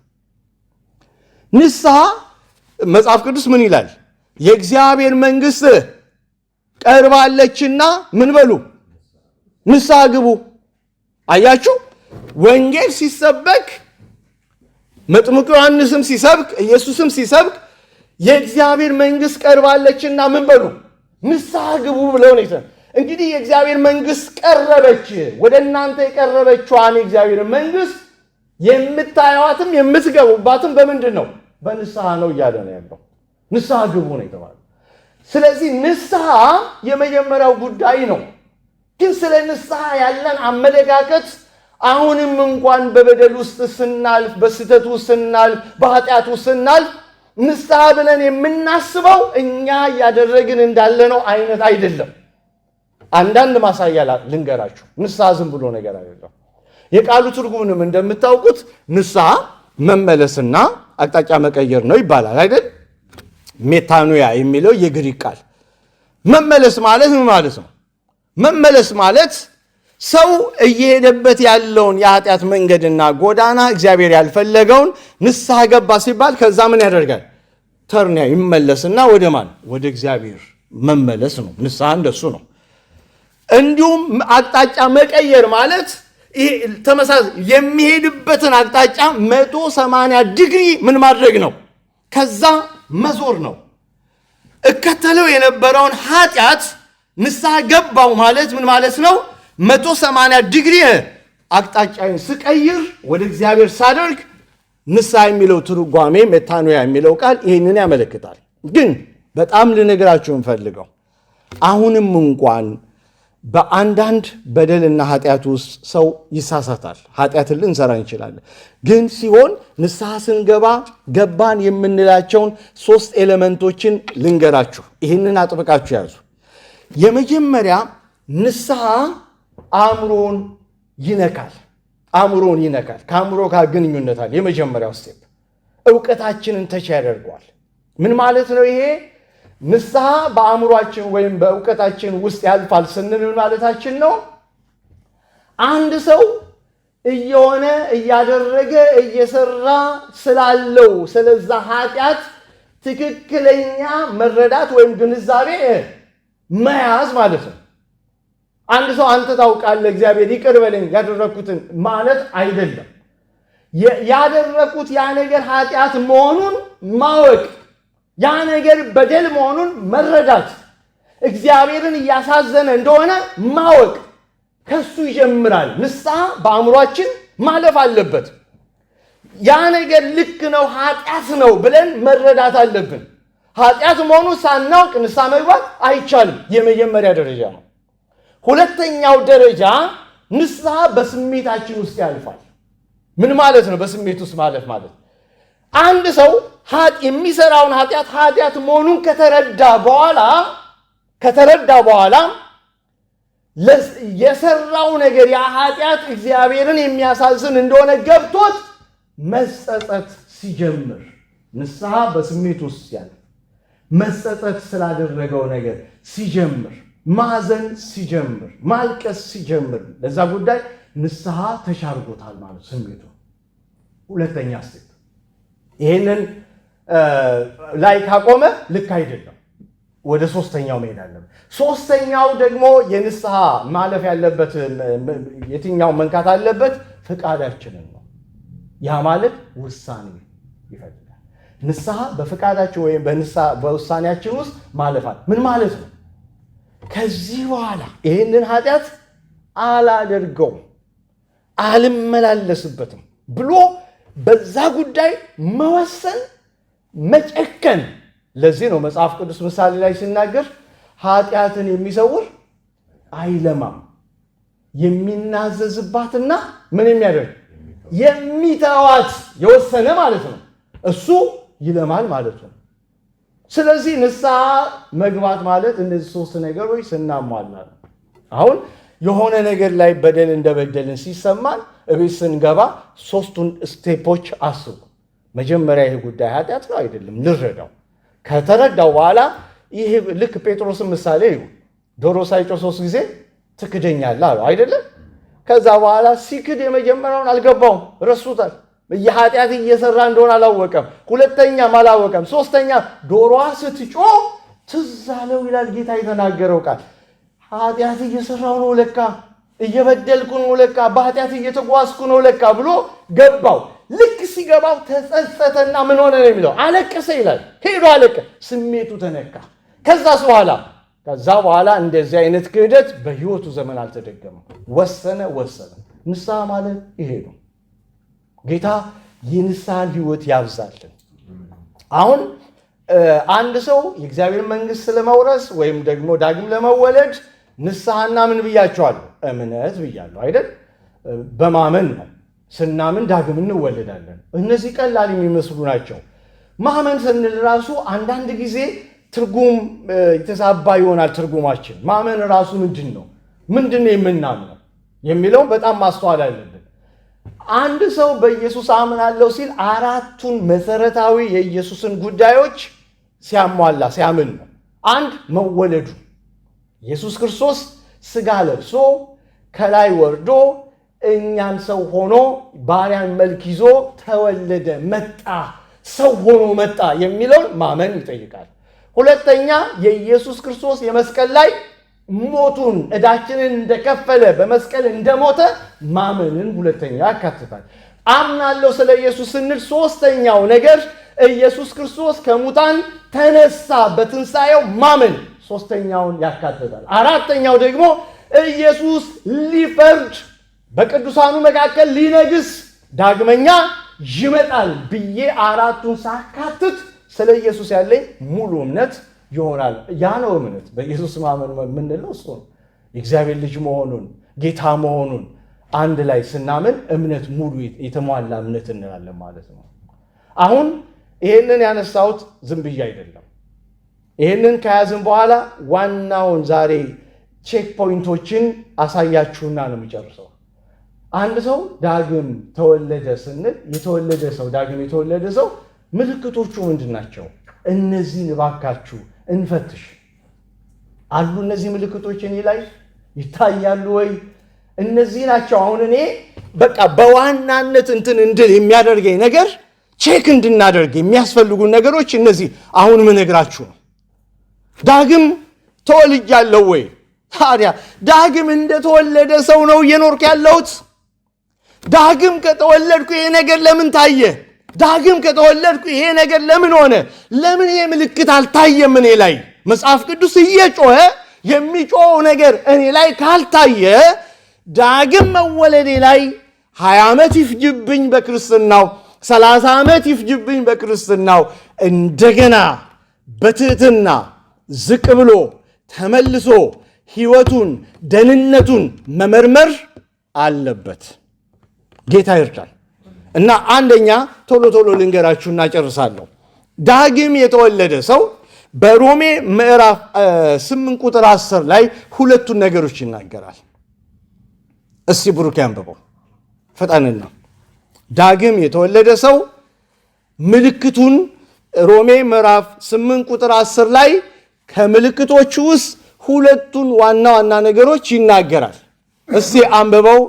ንስሐ መጽሐፍ ቅዱስ ምን ይላል? የእግዚአብሔር መንግሥት ቀርባለችና ምን በሉ? ንስሐ ግቡ። አያችሁ፣ ወንጌል ሲሰበክ መጥምቁ ዮሐንስም ሲሰብክ ኢየሱስም ሲሰብክ የእግዚአብሔር መንግሥት ቀርባለችና ምን በሉ? ንስሐ ግቡ ብለው ነው። እንግዲህ የእግዚአብሔር መንግሥት ቀረበች። ወደ እናንተ የቀረበችዋን የእግዚአብሔር መንግሥት የምታዩዋትም የምትገቡባትም በምንድን ነው? በንስሐ ነው እያለ ነው ያለው። ንስሐ ግቡ ነው የተባለው። ስለዚህ ንስሐ የመጀመሪያው ጉዳይ ነው። ግን ስለ ንስሐ ያለን አመለካከት አሁንም እንኳን በበደል ውስጥ ስናልፍ፣ በስህተት ውስጥ ስናልፍ፣ በኃጢአት ውስጥ ስናልፍ ንስሐ ብለን የምናስበው እኛ እያደረግን እንዳለነው አይነት አይደለም። አንዳንድ ማሳያ ልንገራችሁ። ንስሐ ዝም ብሎ ነገር አይደለም። የቃሉ ትርጉምንም እንደምታውቁት ንስሐ መመለስና አቅጣጫ መቀየር ነው ይባላል አይደል? ሜታኖያ የሚለው የግሪክ ቃል መመለስ ማለት ምን ማለት ነው? መመለስ ማለት ሰው እየሄደበት ያለውን የኃጢአት መንገድና ጎዳና እግዚአብሔር ያልፈለገውን ንስሐ ገባ ሲባል ከዛ ምን ያደርጋል? ተርኒያ ይመለስና ወደ ማን? ወደ እግዚአብሔር መመለስ ነው። ንስሐ እንደሱ ነው። እንዲሁም አቅጣጫ መቀየር ማለት ተመሳሳይ የሚሄድበትን አቅጣጫ 180 ዲግሪ ምን ማድረግ ነው? ከዛ መዞር ነው። እከተለው የነበረውን ኃጢአት ንስሐ ገባው ማለት ምን ማለት ነው? 180 ዲግሪ አቅጣጫን ስቀይር ወደ እግዚአብሔር ሳደርግ ንስሐ የሚለው ትርጓሜ ሜታኖያ የሚለው ቃል ይህንን ያመለክታል። ግን በጣም ልነግራችሁ እንፈልገው አሁንም እንኳን በአንዳንድ በደልና ኃጢአት ውስጥ ሰው ይሳሳታል። ኃጢአትን ልንሰራ እንችላለን። ግን ሲሆን ንስሐ ስንገባ ገባን የምንላቸውን 3 ኤሌመንቶችን ልንገራችሁ። ይህንን አጥብቃችሁ ያዙ። የመጀመሪያ ንስሐ አእምሮን ይነካል። ከአእምሮ ጋር ግንኙነት አለ። የመጀመሪያው ስቴፕ እውቀታችንን ተች ያደርገዋል። ምን ማለት ነው ይሄ? ንስሐ በአእምሯችን ወይም በእውቀታችን ውስጥ ያልፋል ስንል ማለታችን ነው። አንድ ሰው እየሆነ እያደረገ እየሰራ ስላለው ስለዛ ኃጢአት ትክክለኛ መረዳት ወይም ግንዛቤ መያዝ ማለት ነው። አንድ ሰው አንተ ታውቃለህ እግዚአብሔር ይቅር በለኝ ያደረኩትን ማለት አይደለም። ያደረኩት ያ ነገር ኃጢአት መሆኑን ማወቅ፣ ያ ነገር በደል መሆኑን መረዳት፣ እግዚአብሔርን እያሳዘነ እንደሆነ ማወቅ ከሱ ይጀምራል። ንስሐ በአእምሯችን ማለፍ አለበት። ያ ነገር ልክ ነው ኃጢአት ነው ብለን መረዳት አለብን። ኃጢአት መሆኑን ሳናውቅ ንስሐ መግባት አይቻልም። የመጀመሪያ ደረጃ ነው። ሁለተኛው ደረጃ ንስሐ በስሜታችን ውስጥ ያልፋል። ምን ማለት ነው? በስሜት ውስጥ ማለፍ ማለት አንድ ሰው የሚሰራውን ኃጢአት መሆኑን ከተረዳ በኋላ የሰራው ነገር ያ ኃጢአት እግዚአብሔርን የሚያሳዝን እንደሆነ ገብቶት መጸጸት ሲጀምር፣ ንስሐ በስሜት ውስጥ ያልፍ መጸጸት ስላደረገው ነገር ሲጀምር፣ ማዘን ሲጀምር፣ ማልቀስ ሲጀምር ለዛ ጉዳይ ንስሐ ተሻርጎታል ማለት ስሜቱ። ሁለተኛ ስቴፕ ይሄንን ላይ ካቆመ ልክ አይደለም። ወደ ሶስተኛው መሄድ አለበት። ሶስተኛው ደግሞ የንስሐ ማለፍ ያለበት የትኛው መንካት አለበት? ፍቃዳችንን ነው። ያ ማለት ውሳኔ ይፈልጋል። ንስሐ በፍቃዳችን ወይም በውሳኔያችን ውስጥ ማለፋል። ምን ማለት ነው? ከዚህ በኋላ ይህንን ኃጢአት አላደርገውም፣ አልመላለስበትም ብሎ በዛ ጉዳይ መወሰን፣ መጨከን። ለዚህ ነው መጽሐፍ ቅዱስ ምሳሌ ላይ ሲናገር ኃጢአትን የሚሰውር አይለማም፣ የሚናዘዝባትና ምን የሚያደርግ የሚተዋት የወሰነ ማለት ነው እሱ ይለማል ማለት ነው። ስለዚህ ንስሐ መግባት ማለት እነዚህ 3 ነገሮች ስናሟላ ነው። አሁን የሆነ ነገር ላይ በደል እንደበደልን ሲሰማን እቤት ስንገባ 3ቱን ስቴፖች አስቡ። መጀመሪያ ይሄ ጉዳይ ኃጢአት ነው አይደለም ልረዳው። ከተረዳው በኋላ ይሄ ልክ ጴጥሮስን ምሳሌ ይሁን ዶሮ ሳይጮህ 3 ጊዜ ትክደኛለህ አለው አይደለም። ከዛ በኋላ ሲክድ የመጀመሪያውን አልገባውም፣ ረሱታል። የኃጢአት እየሰራ እንደሆነ አላወቀም። ሁለተኛም አላወቀም። ሶስተኛ ዶሮዋ ስትጮህ ትዝ አለው ይላል ጌታ የተናገረው ቃል። ኃጢአት እየሰራው ነው ለካ፣ እየበደልኩ ነው ለካ፣ በኃጢአት እየተጓዝኩ ነው ለካ ብሎ ገባው። ልክ ሲገባው ተጸጸተና ምን ሆነ ነው የሚለው? አለቀሰ ይላል። ሄዶ አለቀ፣ ስሜቱ ተነካ። ከዛ በኋላ እንደዚህ አይነት ክህደት በህይወቱ ዘመን አልተደገመም። ወሰነ። ንስሐ ማለት ይሄ ነው። ጌታ የንስሐን ህይወት ያብዛልን። አሁን አንድ ሰው የእግዚአብሔር መንግስት ለመውረስ ወይም ደግሞ ዳግም ለመወለድ ንስሐና ምን ብያቸዋለሁ? እምነት ብያለሁ አይደል? በማመን ነው። ስናምን ዳግም እንወለዳለን። እነዚህ ቀላል የሚመስሉ ናቸው። ማመን ስንል ራሱ አንዳንድ ጊዜ ትርጉም የተዛባ ይሆናል ትርጉማችን። ማመን ራሱ ምንድን ነው የምናምነው የሚለውን በጣም ማስተዋል አለብን። አንድ ሰው በኢየሱስ አምናለሁ ሲል አራቱን መሰረታዊ የኢየሱስን ጉዳዮች ሲያሟላ ሲያምን ነው። አንድ መወለዱ፣ ኢየሱስ ክርስቶስ ሥጋ ለብሶ ከላይ ወርዶ እኛን ሰው ሆኖ ባሪያን መልክ ይዞ ተወለደ፣ መጣ፣ ሰው ሆኖ መጣ የሚለውን ማመን ይጠይቃል። ሁለተኛ የኢየሱስ ክርስቶስ የመስቀል ላይ ሞቱን ዕዳችንን እንደከፈለ በመስቀል እንደሞተ ማመንን ሁለተኛ ያካትታል። አምናለሁ ስለ ኢየሱስ ስንል ሶስተኛው ነገር ኢየሱስ ክርስቶስ ከሙታን ተነሳ በትንሣኤው ማመን ሶስተኛውን ያካትታል። አራተኛው ደግሞ ኢየሱስ ሊፈርድ በቅዱሳኑ መካከል ሊነግስ ዳግመኛ ይመጣል ብዬ አራቱን ሳካትት ስለ ኢየሱስ ያለኝ ሙሉ እምነት ይሆናል። ያ ነው እምነት። በኢየሱስ ማመን የምንለው እሱ ነው። የእግዚአብሔር ልጅ መሆኑን ጌታ መሆኑን አንድ ላይ ስናምን እምነት ሙሉ የተሟላ እምነት እንላለን ማለት ነው። አሁን ይሄንን ያነሳሁት ዝም ብዬ አይደለም። ይሄንን ከያዝን በኋላ ዋናውን ዛሬ ቼክ ፖይንቶችን አሳያችሁና ነው የሚጨርሰው። አንድ ሰው ዳግም ተወለደ ስንል የተወለደ ሰው ዳግም የተወለደ ሰው ምልክቶቹ ምንድን ናቸው? እነዚህን እባካችሁ እንፈትሽ። አሉ እነዚህ ምልክቶች እኔ ላይ ይታያሉ ወይ? እነዚህ ናቸው። አሁን እኔ በቃ በዋናነት እንድል የሚያደርገኝ ነገር ቼክ እንድናደርግ የሚያስፈልጉን ነገሮች እነዚህ አሁን ምነግራችሁ ነው። ዳግም ተወልጃለሁ ወይ? ታዲያ ዳግም እንደተወለደ ሰው ነው እየኖርክ ያለሁት? ዳግም ከተወለድኩ ይሄ ነገር ለምን ታየ? ዳግም ከተወለድኩ ይሄ ነገር ለምን ሆነ? ለምን ይሄ ምልክት አልታየም እኔ ላይ? መጽሐፍ ቅዱስ እየጮኸ የሚጮኸው ነገር እኔ ላይ ካልታየ ዳግም መወለዴ ላይ 20 ዓመት ይፍጅብኝ በክርስትናው፣ 30 ዓመት ይፍጅብኝ በክርስትናው፣ እንደገና በትህትና ዝቅ ብሎ ተመልሶ ሕይወቱን ደህንነቱን መመርመር አለበት። ጌታ ይርዳል። እና አንደኛ ቶሎ ልንገራችሁና ጨርሳለሁ። ዳግም የተወለደ ሰው በሮሜ ምዕራፍ 8 ቁጥር 10 ላይ ሁለቱን ነገሮች ይናገራል። እስቲ ብሩክ ያንብበው ፈጣንና። ዳግም የተወለደ ሰው ምልክቱን ሮሜ ምዕራፍ 8 ቁጥር 10 ላይ ከምልክቶቹ ውስጥ ሁለቱን ዋና ዋና ነገሮች ይናገራል። እስቲ አንብበው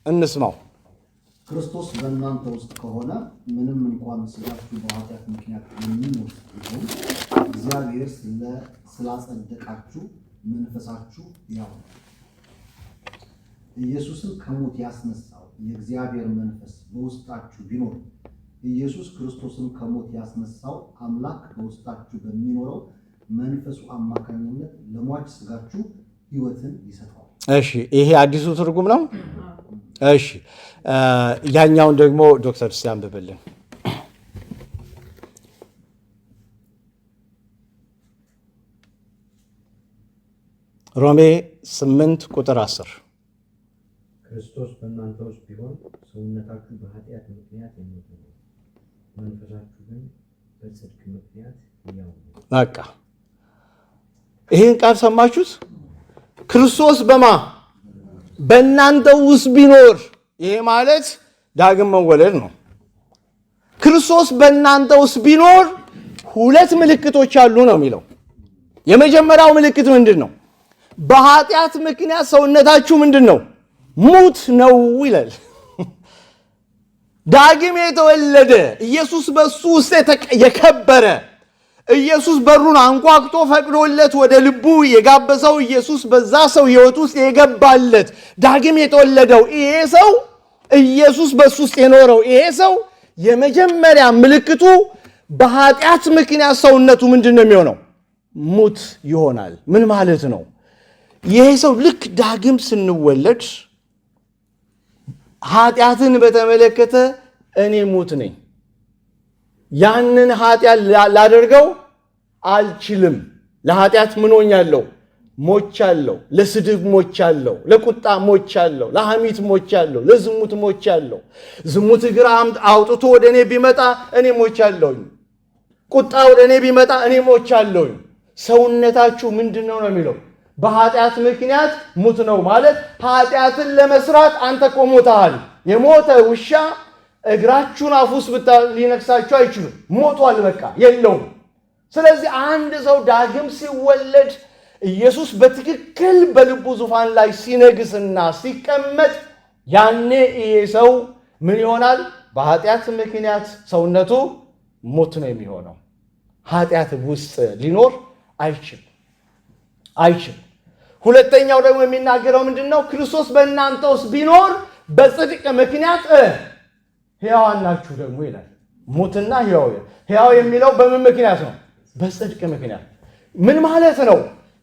እንስማው። ክርስቶስ በእናንተ ውስጥ ከሆነ ምንም እንኳን ሥጋችሁ በኃጢአት ምክንያት የሚሞት ቢሆን እግዚአብሔር ስላጸደቃችሁ መንፈሳችሁ ያው ነው። ኢየሱስን ከሞት ያስነሳው የእግዚአብሔር መንፈስ በውስጣችሁ ቢኖር ኢየሱስ ክርስቶስን ከሞት ያስነሳው አምላክ በውስጣችሁ በሚኖረው መንፈሱ አማካኝነት ለሟች ሥጋችሁ ሕይወትን ይሰጣል። እሺ፣ ይሄ አዲሱ ትርጉም ነው። እሺ፣ ያኛውን ደግሞ ዶክተር ሲያንብብልን። ሮሜ 8 ቁጥር 10 ክርስቶስ በእናንተ ውስጥ ቢሆን ሰውነታችሁ በኃጢአት ምክንያት የሞተ ነው፣ መንፈሳችሁ ግን በጽድቅ ምክንያት ሕያው ነው። በቃ ይህን ቃል ሰማችሁት? ክርስቶስ በእናንተ ውስጥ ቢኖር፣ ይሄ ማለት ዳግም መወለድ ነው። ክርስቶስ በእናንተ ውስጥ ቢኖር ሁለት ምልክቶች አሉ ነው የሚለው። የመጀመሪያው ምልክት ምንድን ነው? በኃጢአት ምክንያት ሰውነታችሁ ምንድን ነው? ሙት ነው ይላል። ዳግም የተወለደ ኢየሱስ በሱ ውስጥ የከበረ ኢየሱስ በሩን አንኳኩቶ ፈቅዶለት ወደ ልቡ የጋበዘው ኢየሱስ በዛ ሰው ሕይወት ውስጥ የገባለት ዳግም የተወለደው ይሄ ሰው ኢየሱስ በሱ ውስጥ የኖረው ይሄ ሰው የመጀመሪያ ምልክቱ በኃጢአት ምክንያት ሰውነቱ ምንድን ነው የሚሆነው? ሙት ይሆናል። ምን ማለት ነው? ይሄ ሰው ልክ ዳግም ስንወለድ ኃጢአትን በተመለከተ እኔ ሙት ነኝ፣ ያንን ኃጢአት ላደርገው አልችልም። ለኃጢአት ምን ሆኛለሁ? ሞቻለሁ። ለስድብ ሞቻለሁ፣ ለቁጣ ሞቻለሁ፣ ለሐሜት ሞቻለሁ፣ ለዝሙት ሞቻለሁ። ዝሙት እግር አውጥቶ ወደ እኔ ቢመጣ እኔ ሞቻለሁኝ። ቁጣ ወደ እኔ ቢመጣ እኔ ሞቻለሁኝ። ሰውነታችሁ ምንድን ነው የሚለው? በኃጢአት ምክንያት ሙት ነው ማለት ኃጢአትን ለመስራት አንተ እኮ ሞተሃል። የሞተ ውሻ እግራችሁን አፍ ውስጥ ሊነክሳችሁ አይችሉም። ሞቷል፣ በቃ የለውም። ስለዚህ አንድ ሰው ዳግም ሲወለድ ኢየሱስ በትክክል በልቡ ዙፋን ላይ ሲነግስና ሲቀመጥ ያኔ ይሄ ሰው ምን ይሆናል? በኃጢአት ምክንያት ሰውነቱ ሞት ነው የሚሆነው። ኃጢአት ውስጥ ሊኖር አይችልም። ሁለተኛው ደግሞ የሚናገረው ምንድነው? ክርስቶስ በእናንተ ውስጥ ቢኖር በጽድቅ ምክንያት ሕያዋን ናችሁ ደግሞ ይላል። ሞትና ሕያው የሚለው በምን ምክንያት ነው? በጽድቅ ምክንያት። ምን ማለት ነው?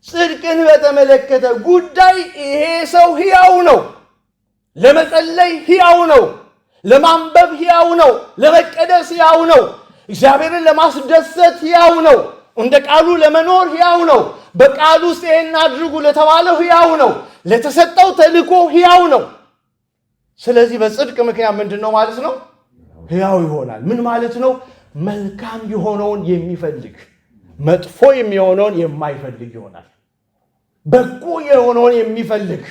ጽድቅን በተመለከተ ጉዳይ ይሄ ሰው ሕያው ነው። ለመጸለይ ሕያው ነው። ለማንበብ ሕያው ነው። ለመቀደስ ሕያው ነው። እግዚአብሔርን ለማስደሰት ሕያው ነው። እንደ ቃሉ ለመኖር ሕያው ነው። በቃሉ ውስጥ ይሄን አድርጉ ለተባለው ሕያው ነው። ለተሰጠው ተልእኮ ሕያው ነው። ስለዚህ በጽድቅ ምክንያት ምንድነው ማለት ነው? ሕያው ይሆናል። ምን ማለት ነው? መልካም የሆነውን የሚፈልግ መጥፎ የሚሆነውን የማይፈልግ ይሆናል። በጎ የሆነውን የሚፈልግ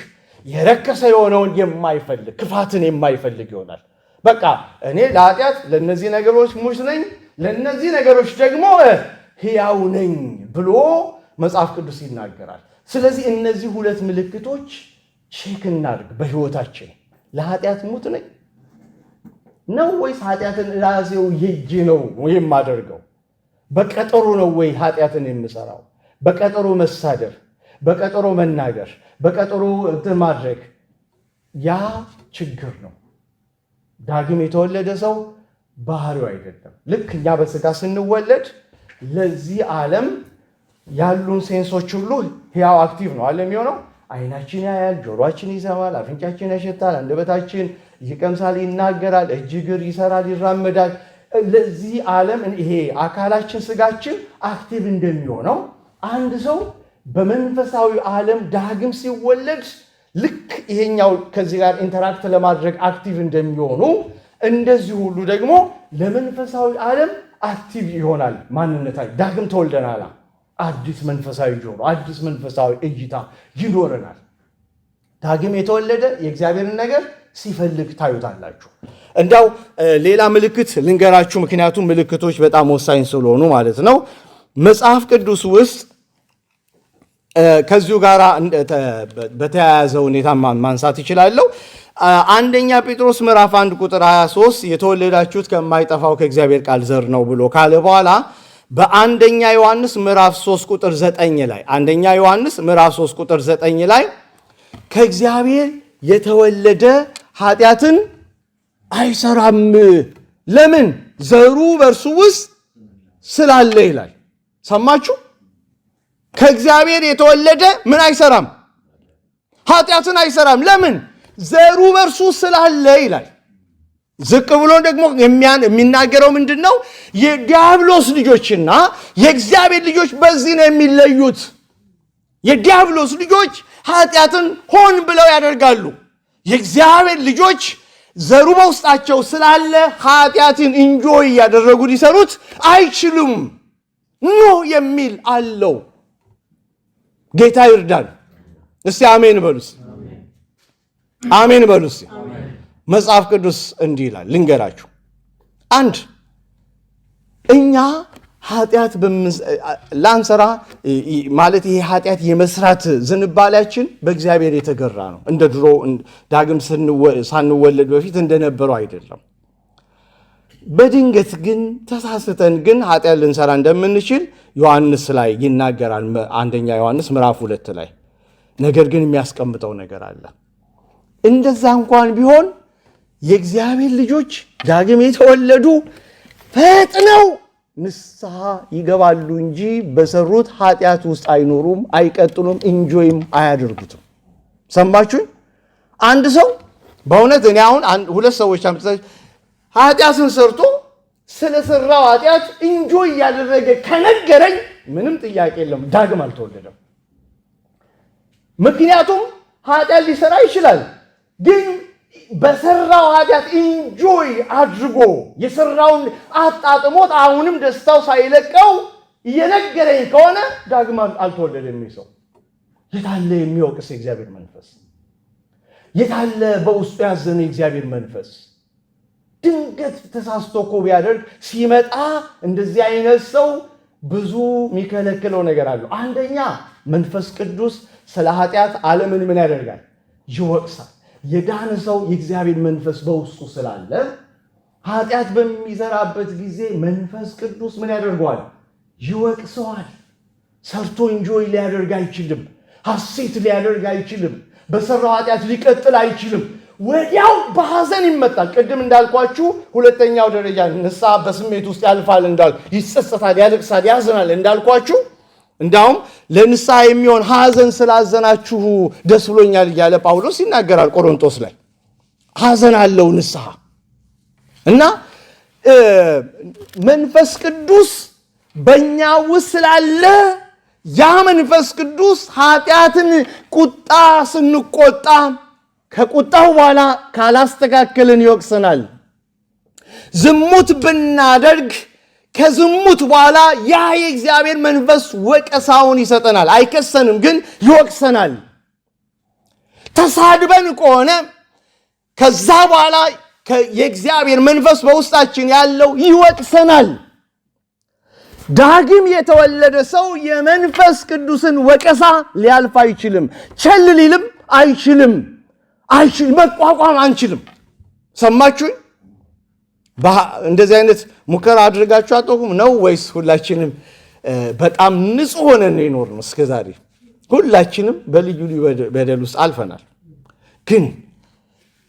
የረከሰ የሆነውን የማይፈልግ ክፋትን የማይፈልግ ይሆናል። በቃ እኔ ለኃጢአት ለነዚህ ነገሮች ሙት ነኝ፣ ለነዚህ ነገሮች ደግሞ ሕያው ነኝ ብሎ መጽሐፍ ቅዱስ ይናገራል። ስለዚህ እነዚህ ሁለት ምልክቶች ቼክ እናድርግ በሕይወታችን። ለኃጢአት ሙት ነኝ ነው ወይስ ኃጢአትን ራሴው ሄጄ ነው የማደርገው? በቀጠሮ ነው ወይ ኃጢአትን የምሰራው? በቀጠሮ መሳደር፣ በቀጠሮ መናገር፣ በቀጠሮ እንትን ማድረግ ያ ችግር ነው። ዳግም የተወለደ ሰው ባህሪው አይደለም። ልክ እኛ በስጋ ስንወለድ ለዚህ ዓለም ያሉን ሴንሶች ሁሉ ሕያው አክቲቭ ነው አለ የሚሆነው። አይናችን ያያል፣ ጆሮአችን ይሰማል፣ አፍንጫችን ያሸታል፣ አንደበታችን ይቀምሳል፣ ይናገራል፣ እጅ እግር ይሰራል፣ ይራመዳል። ለዚህ ዓለም ይሄ አካላችን ስጋችን አክቲቭ እንደሚሆነው አንድ ሰው በመንፈሳዊ ዓለም ዳግም ሲወለድ ልክ ይሄኛው ከዚህ ጋር ኢንተራክት ለማድረግ አክቲቭ እንደሚሆኑ እንደዚህ ሁሉ ደግሞ ለመንፈሳዊ ዓለም አክቲቭ ይሆናል ማንነታችን። ዳግም ተወልደናል። አዲስ መንፈሳዊ ጆሮ፣ አዲስ መንፈሳዊ እይታ ይኖረናል። ዳግም የተወለደ የእግዚአብሔርን ነገር ሲፈልግ ታዩታላችሁ። እንዳው ሌላ ምልክት ልንገራችሁ፣ ምክንያቱም ምልክቶች በጣም ወሳኝ ስለሆኑ ማለት ነው። መጽሐፍ ቅዱስ ውስጥ ከዚሁ ጋር በተያያዘ ሁኔታ ማንሳት ይችላለሁ። አንደኛ ጴጥሮስ ምዕራፍ 1 ቁጥር 23 የተወለዳችሁት ከማይጠፋው ከእግዚአብሔር ቃል ዘር ነው ብሎ ካለ በኋላ በአንደኛ ዮሐንስ ምዕራፍ 3 ቁጥር 9 ላይ አንደኛ ዮሐንስ ምዕራፍ 3 ቁጥር 9 ላይ ከእግዚአብሔር የተወለደ ኃጢአትን አይሰራም። ለምን? ዘሩ በእርሱ ውስጥ ስላለ ይላል። ሰማችሁ? ከእግዚአብሔር የተወለደ ምን አይሰራም? ኃጢአትን አይሰራም። ለምን? ዘሩ በእርሱ ስላለ ይላል። ዝቅ ብሎ ደግሞ የሚናገረው ምንድን ነው? የዲያብሎስ ልጆችና የእግዚአብሔር ልጆች በዚህ ነው የሚለዩት። የዲያብሎስ ልጆች ኃጢአትን ሆን ብለው ያደርጋሉ። የእግዚአብሔር ልጆች ዘሩ በውስጣቸው ስላለ ኃጢአትን ኢንጆይ እያደረጉ ሊሰሩት አይችሉም። ኖ የሚል አለው። ጌታ ይርዳን። እስቲ አሜን በሉስ። አሜን በሉስ። መጽሐፍ ቅዱስ እንዲህ ይላል፣ ልንገራችሁ። አንድ እኛ ኃጢአት ላንሰራ ማለት ይሄ ኃጢአት የመስራት ዝንባሌያችን በእግዚአብሔር የተገራ ነው። እንደ ድሮ ዳግም ሳንወለድ በፊት እንደነበረው አይደለም። በድንገት ግን ተሳስተን ግን ኃጢአት ልንሰራ እንደምንችል ዮሐንስ ላይ ይናገራል። አንደኛ ዮሐንስ ምዕራፍ 2 ላይ ነገር ግን የሚያስቀምጠው ነገር አለ። እንደዛ እንኳን ቢሆን የእግዚአብሔር ልጆች ዳግም የተወለዱ ፈጥነው ንስሐ ይገባሉ እንጂ በሰሩት ኃጢአት ውስጥ አይኖሩም፣ አይቀጥሉም፣ ኢንጆይም አያደርጉትም። ሰማችሁኝ? አንድ ሰው በእውነት እኔ አሁን ሁለት ሰዎች ኃጢአትን ሰርቶ ስለሰራው ኃጢአት ኢንጆይ እያደረገ ከነገረኝ ምንም ጥያቄ የለም፣ ዳግም አልተወለደም። ምክንያቱም ኃጢአት ሊሰራ ይችላል፣ ግን በሰራው ኃጢአት ኢንጆይ አድርጎ የሰራውን አጣጥሞት አሁንም ደስታው ሳይለቀው እየነገረኝ ከሆነ ዳግም አልተወለደም። ሰው የታለ የሚወቅስ የእግዚአብሔር መንፈስ? የታለ በውስጡ ያዘነ የእግዚአብሔር መንፈስ? ድንገት ተሳስቶ እኮ ቢያደርግ ሲመጣ እንደዚህ አይነት ሰው ብዙ የሚከለክለው ነገር አለው። አንደኛ መንፈስ ቅዱስ ስለ ኃጢአት ዓለምን ምን ያደርጋል? ይወቅሳል። የዳነ ሰው የእግዚአብሔር መንፈስ በውስጡ ስላለ ኃጢአት በሚሰራበት ጊዜ መንፈስ ቅዱስ ምን ያደርገዋል? ይወቅሰዋል። ሰርቶ እንጆይ ሊያደርግ አይችልም። ሐሴት ሊያደርግ አይችልም። በሰራው ኃጢአት ሊቀጥል አይችልም። ወዲያው በሐዘን ይመጣል። ቅድም እንዳልኳችሁ ሁለተኛው ደረጃ ንስሐ በስሜት ውስጥ ያልፋል እንዳል ይጸጸታል፣ ያለቅሳል፣ ያዘናል እንዳልኳችሁ። እንዳውም ለንስሐ የሚሆን ሐዘን ስላዘናችሁ ደስ ብሎኛል እያለ ጳውሎስ ይናገራል ቆሮንቶስ ላይ። ሐዘን አለው ንስሐ እና መንፈስ ቅዱስ በእኛ ውስጥ ስላለ ያ መንፈስ ቅዱስ ኃጢአትን ቁጣ ስንቆጣ ከቁጣው በኋላ ካላስተካከልን ይወቅሰናል። ዝሙት ብናደርግ ከዝሙት በኋላ ያ የእግዚአብሔር መንፈስ ወቀሳውን ይሰጠናል። አይከሰንም፣ ግን ይወቅሰናል። ተሳድበን ከሆነ ከዛ በኋላ የእግዚአብሔር መንፈስ በውስጣችን ያለው ይወቅሰናል። ዳግም የተወለደ ሰው የመንፈስ ቅዱስን ወቀሳ ሊያልፍ አይችልም። ቸል ሊልም አይችልም። መቋቋም አንችልም። ሰማችሁኝ? እንደዚህ አይነት ሙከራ አድርጋችሁ አጥቁም ነው ወይስ ሁላችንም በጣም ንጹህ ሆነን የኖርነው? እስከዛሬ ሁላችንም በልዩ ልዩ በደል ውስጥ አልፈናል። ግን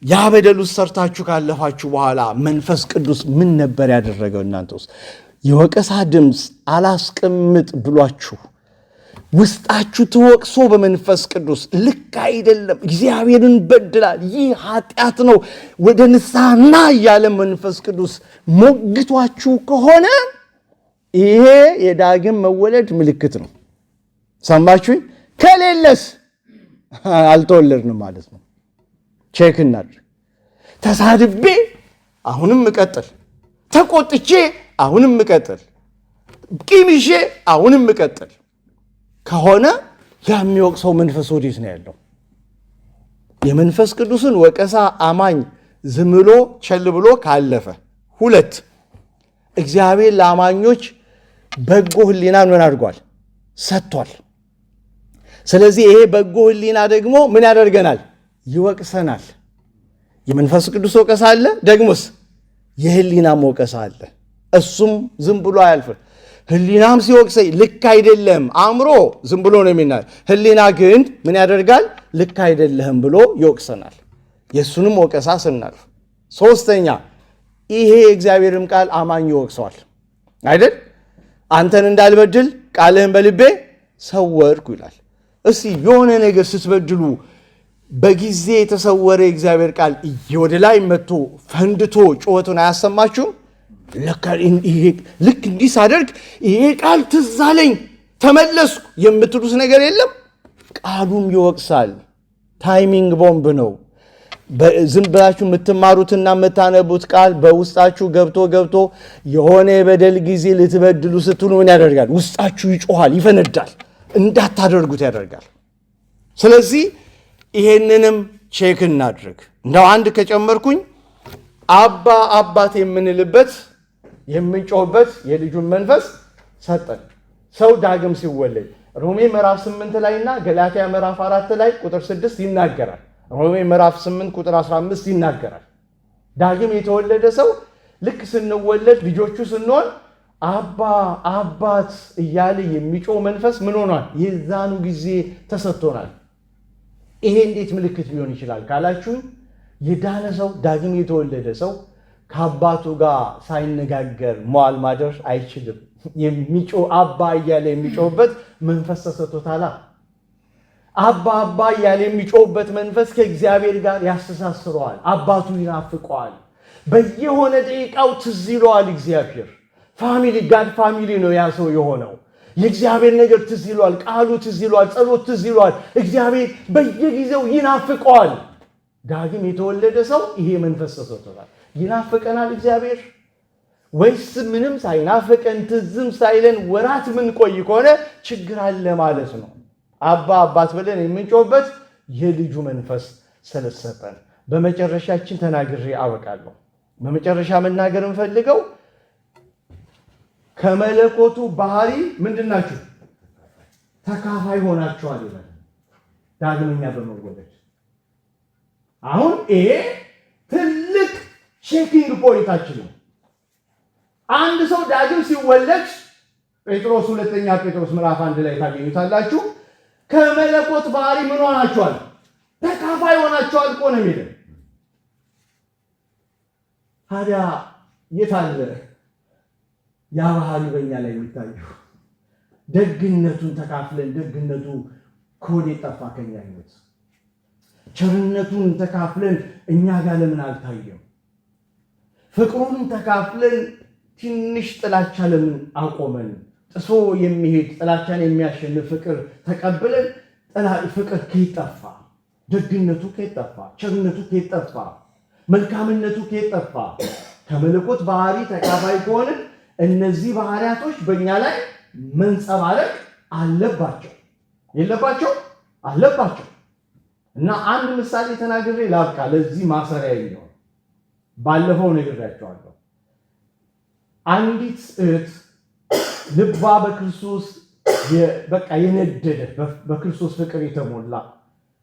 ያ በደል ውስጥ ሰርታችሁ ካለፋችሁ በኋላ መንፈስ ቅዱስ ምን ነበር ያደረገው እናንተ ውስጥ? የወቀሳ ድምፅ አላስቀምጥ ብሏችሁ ውስጣችሁ ተወቅሶ በመንፈስ ቅዱስ ልክ አይደለም፣ እግዚአብሔርን በድላል፣ ይህ ኃጢአት ነው፣ ወደ ንስሐ ና እያለ መንፈስ ቅዱስ ሞግቷችሁ ከሆነ ይሄ የዳግም መወለድ ምልክት ነው። ሰማችሁኝ? ከሌለስ አልተወለድንም ማለት ነው። ቼክ እናድርግ። ተሳድቤ አሁንም እቀጥል፣ ተቆጥቼ አሁንም እቀጥል፣ ቂም ይዤ አሁንም እቀጥል ከሆነ የሚወቅሰው መንፈስ ወዴት ነው ያለው? የመንፈስ ቅዱስን ወቀሳ አማኝ ዝም ብሎ ቸል ብሎ ካለፈ፣ ሁለት እግዚአብሔር ለአማኞች በጎ ሕሊናን ምን አድርጓል? ሰጥቷል። ስለዚህ ይሄ በጎ ሕሊና ደግሞ ምን ያደርገናል? ይወቅሰናል። የመንፈስ ቅዱስ ወቀሳ አለ፣ ደግሞስ የሕሊናም ወቀሳ አለ። እሱም ዝም ብሎ አያልፍም። ሕሊናም ሲወቅሰኝ ልክ አይደለም፣ አእምሮ ዝም ብሎ ነው የሚናል። ሕሊና ግን ምን ያደርጋል? ልክ አይደለህም ብሎ ይወቅሰናል። የእሱንም ወቀሳ ስናልፍ፣ ሶስተኛ ይሄ የእግዚአብሔርም ቃል አማኝ ይወቅሰዋል አይደል? አንተን እንዳልበድል ቃልህን በልቤ ሰወርኩ ይላል። እስቲ የሆነ ነገር ስትበድሉ በጊዜ የተሰወረ የእግዚአብሔር ቃል ወደ ላይ መጥቶ ፈንድቶ ጩኸቱን አያሰማችሁም? ልክ እንዲህ ሳደርግ ይሄ ቃል ትዝ አለኝ ተመለስኩ የምትሉት ነገር የለም? ቃሉም ይወቅሳል። ታይሚንግ ቦምብ ነው። ዝም ብላችሁ የምትማሩትና የምታነቡት ቃል በውስጣችሁ ገብቶ የሆነ የበደል ጊዜ ልትበድሉ ስትሉ ምን ያደርጋል? ውስጣችሁ ይጮሃል፣ ይፈነዳል፣ እንዳታደርጉት ያደርጋል። ስለዚህ ይሄንንም ቼክ እናድርግ። እንደው አንድ ከጨመርኩኝ አባ አባት የምንልበት የምንጮህበት የልጁን መንፈስ ሰጠን። ሰው ዳግም ሲወለድ ሮሜ ምዕራፍ 8 ላይና ገላትያ ምዕራፍ 4 ላይ ቁጥር 6 ይናገራል። ሮሜ ምዕራፍ 8 ቁጥር 15 ይናገራል። ዳግም የተወለደ ሰው ልክ ስንወለድ ልጆቹ ስንሆን አባ አባት እያለ የሚጮህ መንፈስ ምን ሆኗል? የዛኑ ጊዜ ተሰጥቶናል። ይሄ እንዴት ምልክት ሊሆን ይችላል ካላችሁ የዳነ ሰው ዳግም የተወለደ ሰው ከአባቱ ጋር ሳይነጋገር መዋል ማደር አይችልም። የሚጮህ አባ እያለ የሚጮህበት መንፈስ ተሰጥቶታል። አባ አባ እያለ የሚጮህበት መንፈስ ከእግዚአብሔር ጋር ያስተሳስረዋል። አባቱ ይናፍቀዋል። በየሆነ ደቂቃው ትዝ ይለዋል እግዚአብሔር። ጋድ ፋሚሊ ነው ያ ሰው የሆነው። የእግዚአብሔር ነገር ትዝ ይለዋል። ቃሉ ትዝ ይለዋል። ጸሎት ትዝ ይለዋል። እግዚአብሔር በየጊዜው ይናፍቀዋል። ዳግም የተወለደ ሰው ይሄ መንፈስ ተሰጥቶታል። ይናፍቀናል እግዚአብሔር ወይስ ምንም ሳይናፍቀን ትዝም ሳይለን ወራት ምን ቆይ ከሆነ ችግር አለ ማለት ነው። አባ አባት ብለን የምንጮህበት የልጁ መንፈስ ስለተሰጠን በመጨረሻችን ተናግሬ አበቃለሁ። በመጨረሻ መናገር እንፈልገው ከመለኮቱ ባህሪ ምንድናችሁ? ተካፋይ ሆናችኋል ይላል ዳግመኛ በመወለድ። አሁን ይሄ ትልቅ ቼኪንግ ፖይንታችን ነው። አንድ ሰው ዳግም ሲወለድ ጴጥሮስ ሁለተኛ ጴጥሮስ ምዕራፍ 1 ላይ ታገኙታላችሁ። ከመለኮት ባህሪ ምን ሆናችኋል? ተካፋይ ሆናችኋል እኮ ነው የሚለው። ታዲያ የት አለ ያ ባህሪ በእኛ ላይ የሚታየው? ደግነቱን ተካፍለን ደግነቱ ከወዴት ጠፋ ከኛ ህይወት? ቸርነቱን ተካፍለን እኛ ጋር ለምን አልታየም? ፍቅሩን ተካፍለን ትንሽ ጥላቻ ለምን አቆመን? ጥሶ የሚሄድ ጥላቻን የሚያሸንፍ ፍቅር ተቀብለን ፍቅር ከየት ጠፋ? ደግነቱ ከየት ጠፋ? ቸርነቱ ከየት ጠፋ? መልካምነቱ ከየት ጠፋ? ከመለኮት ባህሪ ተካፋይ ከሆነ እነዚህ ባህሪያቶች በእኛ ላይ መንጸባረቅ አለባቸው። የለባቸው? አለባቸው። እና አንድ ምሳሌ ተናግሬ ላብቃ። ለዚህ ማሰሪያ ይሆን ባለፈው ነግሬያቸዋለሁ። አንዲት እህት ልባ በክርስቶስ በቃ የነደደ በክርስቶስ ፍቅር የተሞላ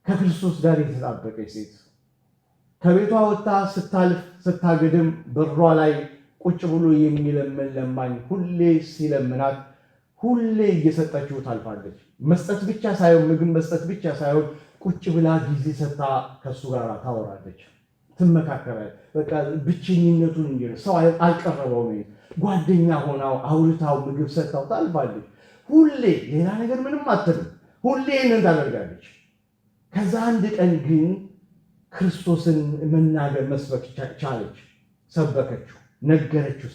ከክርስቶስ ጋር የተጣበቀች ሴት ከቤቷ ወጥታ ስታልፍ ስታገድም በሯ ላይ ቁጭ ብሎ የሚለምን ለማኝ ሁሌ ሲለምናት ሁሌ እየሰጠችው ታልፋለች። መስጠት ብቻ ሳይሆን ምግብ መስጠት ብቻ ሳይሆን ቁጭ ብላ ጊዜ ሰጥታ ከሱ ጋር ታወራለች፣ ትመካከራለች። በቃ ብቸኝነቱን እንጂ ሰው አልቀረበውም። ጓደኛ ሆናው አውርታው ምግብ ሰጥታው ታልፋለች። ሁሌ ሌላ ነገር ምንም አትልም። ሁሌ ይህንን ታደርጋለች። ከዛ አንድ ቀን ግን ክርስቶስን መናገር መስበክ ቻለች። ሰበከችው፣ ነገረችው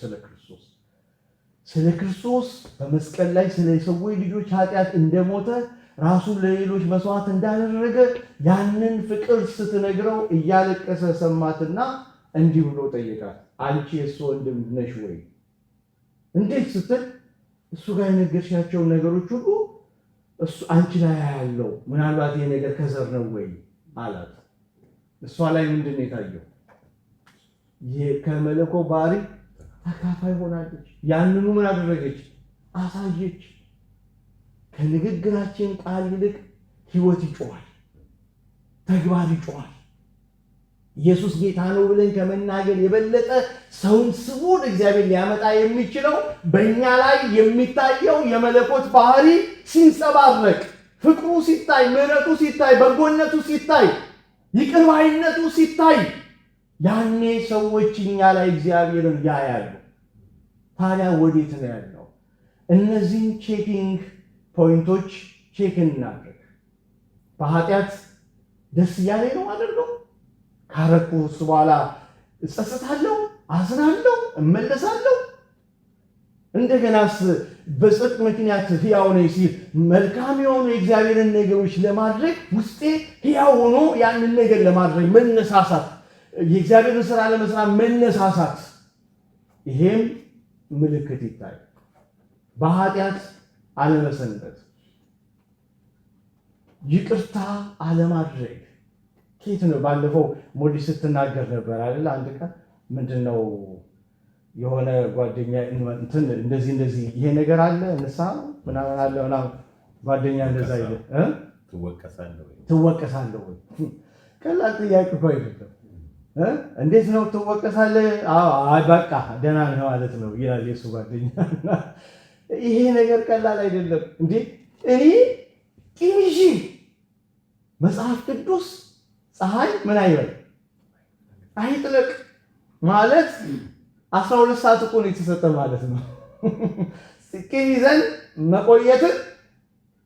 ስለ ክርስቶስ በመስቀል ላይ ስለ ሰዎች ልጆች ኃጢአት እንደሞተ ራሱን ለሌሎች መስዋዕት እንዳደረገ ያንን ፍቅር ስትነግረው እያለቀሰ ሰማትና እንዲህ ብሎ ጠየቃት፣ አንቺ የእሱ ወንድም ነሽ ወይ? እንዴት ስትል እሱ ጋር የነገርሻቸውን ነገሮች ሁሉ እሱ አንቺ ላይ ያለው ምናልባት ይሄ ነገር ከዘር ነው ወይ አላት። እሷ ላይ ምንድን ነው የታየው? ከመለኮት ባህሪ ተካፋይ ሆናለች። ያንኑ ምን አደረገች? አሳየች። ከንግግራችን ቃል ይልቅ ሕይወት ይጮሃል፣ ተግባር ይጮሃል። ኢየሱስ ጌታ ነው ብለን ከመናገር የበለጠ ሰውን ስቦ እግዚአብሔር ሊያመጣ የሚችለው በእኛ ላይ የሚታየው የመለኮት ባህሪ ሲንጸባረቅ፣ ፍቅሩ ሲታይ፣ ምሕረቱ ሲታይ፣ በጎነቱ ሲታይ፣ ይቅር ባይነቱ ሲታይ ያኔ ሰዎች እኛ ላይ እግዚአብሔርን ያያሉ። ታዲያ ወዴት ነው ያለው? እነዚህን ቼኪንግ ፖይንቶች ቼክ እናድርግ። በኃጢአት ደስ እያለኝ ነው አደርገው ካረኩ እሱ በኋላ እጸጸታለሁ፣ አዝናለሁ፣ እመለሳለሁ። እንደገናስ በጽድቅ ምክንያት ሕያው ነኝ ሲል መልካም የሆኑ የእግዚአብሔርን ነገሮች ለማድረግ ውስጤ ሕያው ሆኖ ያንን ነገር ለማድረግ መነሳሳት፣ የእግዚአብሔርን ስራ ለመስራት መነሳሳት፣ ይሄም ምልክት ይታይ። በኃጢአት አለመሰንበት፣ ይቅርታ አለማድረግ ኬት ነው? ባለፈው ሞዲ ስትናገር ነበር አይደል? አንድ ቀን ምንድነው የሆነ ጓደኛ እንትን እንደዚህ ይሄ ነገር አለ ንስሐ ምናምን አለ ምናምን ጓደኛ እንደዛ ይለ ትወቀሳለህ ወይ? ቀላል ጥያቄ እኮ አይደለም። እንዴት ነው ትወቀሳለህ? አይ በቃ ደህና ነህ ማለት ነው ይላል የሱ ጓደኛ። ይሄ ነገር ቀላል አይደለም እንዴ! እኔ ቂምጂ መጽሐፍ ቅዱስ ፀሐይ ምን አይበል አይጥለቅ ማለት 12 ሰዓት እኮ ነው የተሰጠ ማለት ነው። ቂም ይዘን መቆየትን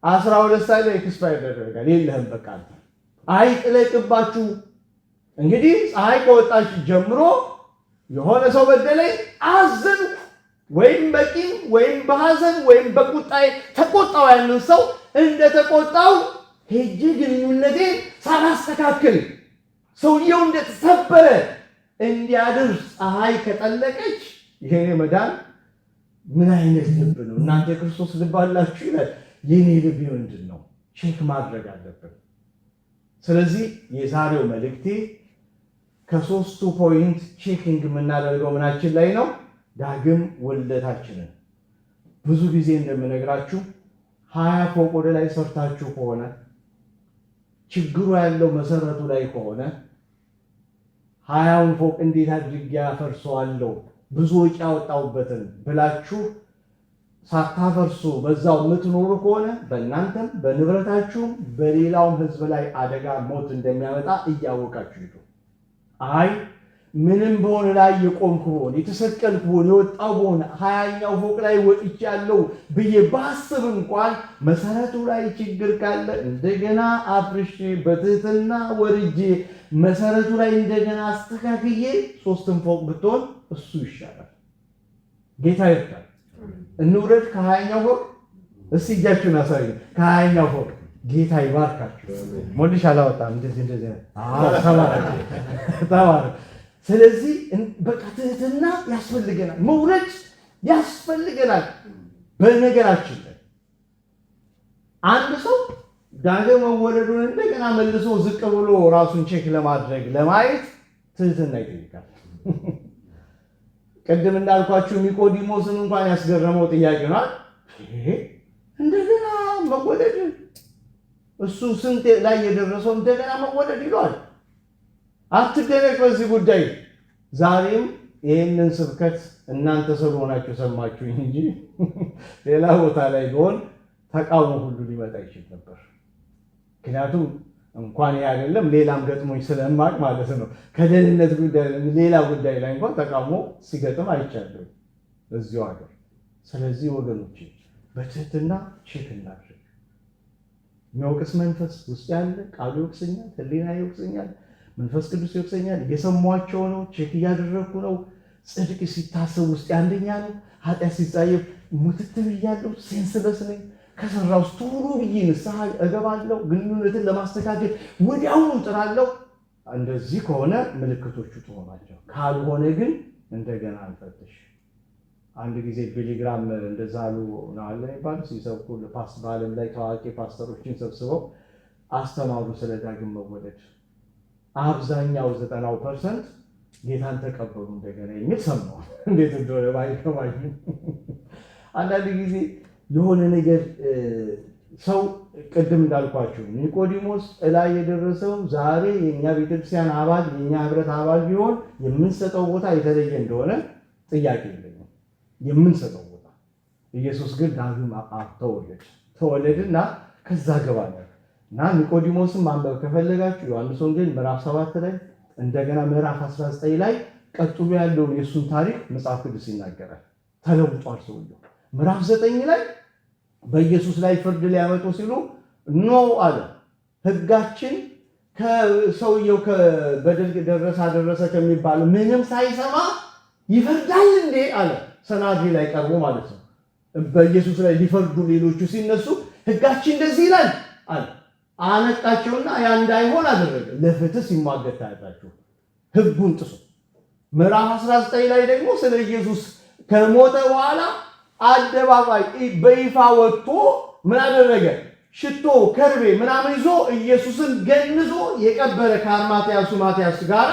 12 ሰዓት ላይ ኤክስፓየር ያደርጋል። የለህም በቃ አይጥለቅባችሁ። እንግዲህ ፀሐይ ከወጣች ጀምሮ የሆነ ሰው በደለኝ አዘንኩ ወይም በቂም ወይም በሐዘን ወይም በቁጣይ ተቆጣው። ያንን ሰው እንደተቆጣው ሄጄ ግንኙነቴን ሳላስተካክል ሰውየው እንደተሰበረ እንዲያድር ፀሐይ ከጠለቀች ይሄኔ መዳን ምን አይነት ልብ ነው? እናንተ የክርስቶስ ልብ አላችሁ ይላል። የኔ ልብ ምንድን ነው? ቼክ ማድረግ አለብን። ስለዚህ የዛሬው መልእክቴ ከሶስቱ ፖይንት ቼኪንግ የምናደርገው ምናችን ላይ ነው? ዳግም ውልደታችንን። ብዙ ጊዜ እንደምነግራችሁ 20 ፎቅ ወደ ላይ ሰርታችሁ ከሆነ ችግሩ ያለው መሰረቱ ላይ ከሆነ 20ውን ፎቅ እንዴት አድርጌ አፈርሰዋለሁ ብዙ ወጪ ያወጣሁበትን ብላችሁ ሳታፈርሱ በዛው የምትኖሩ ከሆነ በእናንተም በንብረታችሁም በሌላውም ሕዝብ ላይ አደጋ ሞት እንደሚያመጣ እያወቃችሁ ሂዱ። አይ ምንም በሆነ ላይ የቆምኩ ብሆን የተሰቀልኩ ብሆን የወጣው ብሆን 20ኛው ፎቅ ላይ ወጥቻለሁ ብዬ ባስብ እንኳን መሰረቱ ላይ ችግር ካለ እንደገና አፍርሼ በትህትና ወርጄ መሰረቱ ላይ እንደገና አስተካክዬ 3ም ፎቅ ብትሆን እሱ ይሻላል። ጌታ ይርዳል። እንውረድ ከ20ኛው ፎቅ። እስቲ እጃችሁን አሳዩ። ከ20ኛው ፎቅ ጌታ ይባርካችሁ። ሞልሽ አላወጣም እንደዚህ ተባረክ። ስለዚህ በቃ ትህትና ያስፈልገናል፣ መውረድ ያስፈልገናል። በነገራችን ላይ አንድ ሰው ዳግም መወለዱን እንደገና መልሶ ዝቅ ብሎ ራሱን ቼክ ለማድረግ ለማየት ትህትና ይጠይቃል። ቅድም እንዳልኳችሁ ኒቆዲሞስን እንኳን ያስገረመው ጥያቄ ነው። እንደገና መወለድ እሱ ስንት ላይ የደረሰው እንደገና መወለድ ይለዋል። አትደነቅ በዚህ ጉዳይ። ዛሬም ይህንን ስብከት እናንተ ስለሆናችሁ ሰማችሁ እንጂ ሌላ ቦታ ላይ ቢሆን ተቃውሞ ሁሉ ሊመጣ ይችል ነበር። ምክንያቱም እንኳን ይህ አይደለም ሌላም ገጥሞኝ ስለማቅ ማለት ነው። ከደህንነት ጉዳይ ሌላ ጉዳይ ላይ እንኳን ተቃውሞ ሲገጥም አይቻለሁ እዚሁ ሀገር። ስለዚህ ወገኖቼ በትህትና ቼክ እናድርግ። የሚወቅስ መንፈስ ውስጥ ያለ ቃሉ ይወቅሰኛል፣ ሕሊና ይወቅሰኛል፣ መንፈስ ቅዱስ ይወቅሰኛል። እየሰማቸው ነው፣ ቼክ እያደረግኩ ነው። ጽድቅ ሲታሰብ ውስጥ አንደኛ ነው። ኃጢአት ሲጻየፍ ሙትት ብያለሁ፣ ሴንስለስ ነኝ። ከሰራው ውስጥ ቶሎ ብዬ ንስሐ እገባለሁ። ግንኙነትን ለማስተካከል ወዲያውኑ እጥራለሁ። እንደዚህ ከሆነ ምልክቶቹ ጥሩ ናቸው። ካልሆነ ግን እንደገና እንፈትሽ። አንድ ጊዜ ቢሊግራም እንደዛ አሉ ነው አለ ይባል ሲሰብኩ በዓለም ላይ ታዋቂ ፓስተሮችን ሰብስበው አስተማሩ ስለ ዳግም መወለድ። አብዛኛው 90% ጌታን ተቀበሉ እንደገና የሚል ሰማሁ። እንዴት እንደሆነ ባይገባኝም አንዳንድ ጊዜ የሆነ ነገር ሰው ቅድም እንዳልኳችሁ ኒቆዲሞስ ላይ የደረሰው ዛሬ የኛ ቤተክርስቲያን አባል የኛ ህብረት አባል ቢሆን የምንሰጠው ቦታ የተለየ እንደሆነ ጥያቄ የለኝም። የምንሰጠው ቦታ ኢየሱስ ግን ዳግም ተወለድና ከዛ ገባለ እና ኒቆዲሞስን ማንበብ ከፈለጋችሁ ዮሐንስ ወንጌል ምዕራፍ 7 ላይ እንደገና ምዕራፍ 19 ላይ ቀጥሎ ያለውን የሱን ታሪክ መጽሐፍ ቅዱስ ይናገራል። ተለውጧል ሰውየው። ምዕራፍ 9 ላይ በኢየሱስ ላይ ፍርድ ሊያመጡ ሲሉ ኖ አለ። ህጋችን ከሰውየው ከበደል ደረሰ ከሚባል ምንም ሳይሰማ ይፈርዳል እንዴ አለ። ሰናዲ ላይ ቀርቦ ማለት ነው። በኢየሱስ ላይ ሊፈርዱ ሌሎቹ ሲነሱ ህጋችን እንደዚህ ይላል አለ። አነቃቸውና ያ እንዳይሆን አደረገ። ለፍትህ ሲሟገት ታያላችሁ፣ ህጉን ጥሶ። ምዕራፍ 19 ላይ ደግሞ ስለ ኢየሱስ ከሞተ በኋላ አደባባይ በይፋ ወጥቶ ምን አደረገ? ሽቶ ከርቤ ምናምን ይዞ ኢየሱስን ገንዞ የቀበረ ከማትያስ ጋር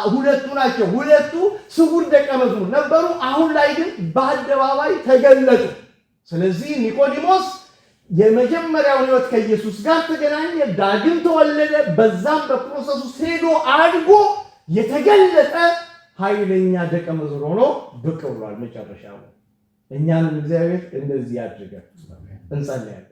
ሁለቱ ናቸው። ሁለቱ ስውር ደቀ መዝሙር ነበሩ። አሁን ላይ ግን በአደባባይ ተገለጡ። ስለዚህ ኒቆዲሞስ የመጀመሪያውን ህይወት ከኢየሱስ ጋር ተገናኘ፣ ዳግም ተወለደ። በዛም በፕሮሰስ ውስጥ ሄዶ አድጎ የተገለጠ ኃይለኛ ደቀ መዝሙር ሆኖ ብቅ ብሏል። መጨረሻው እኛንም እግዚአብሔር እንደዚህ ያድርገን። እንጸልያለን።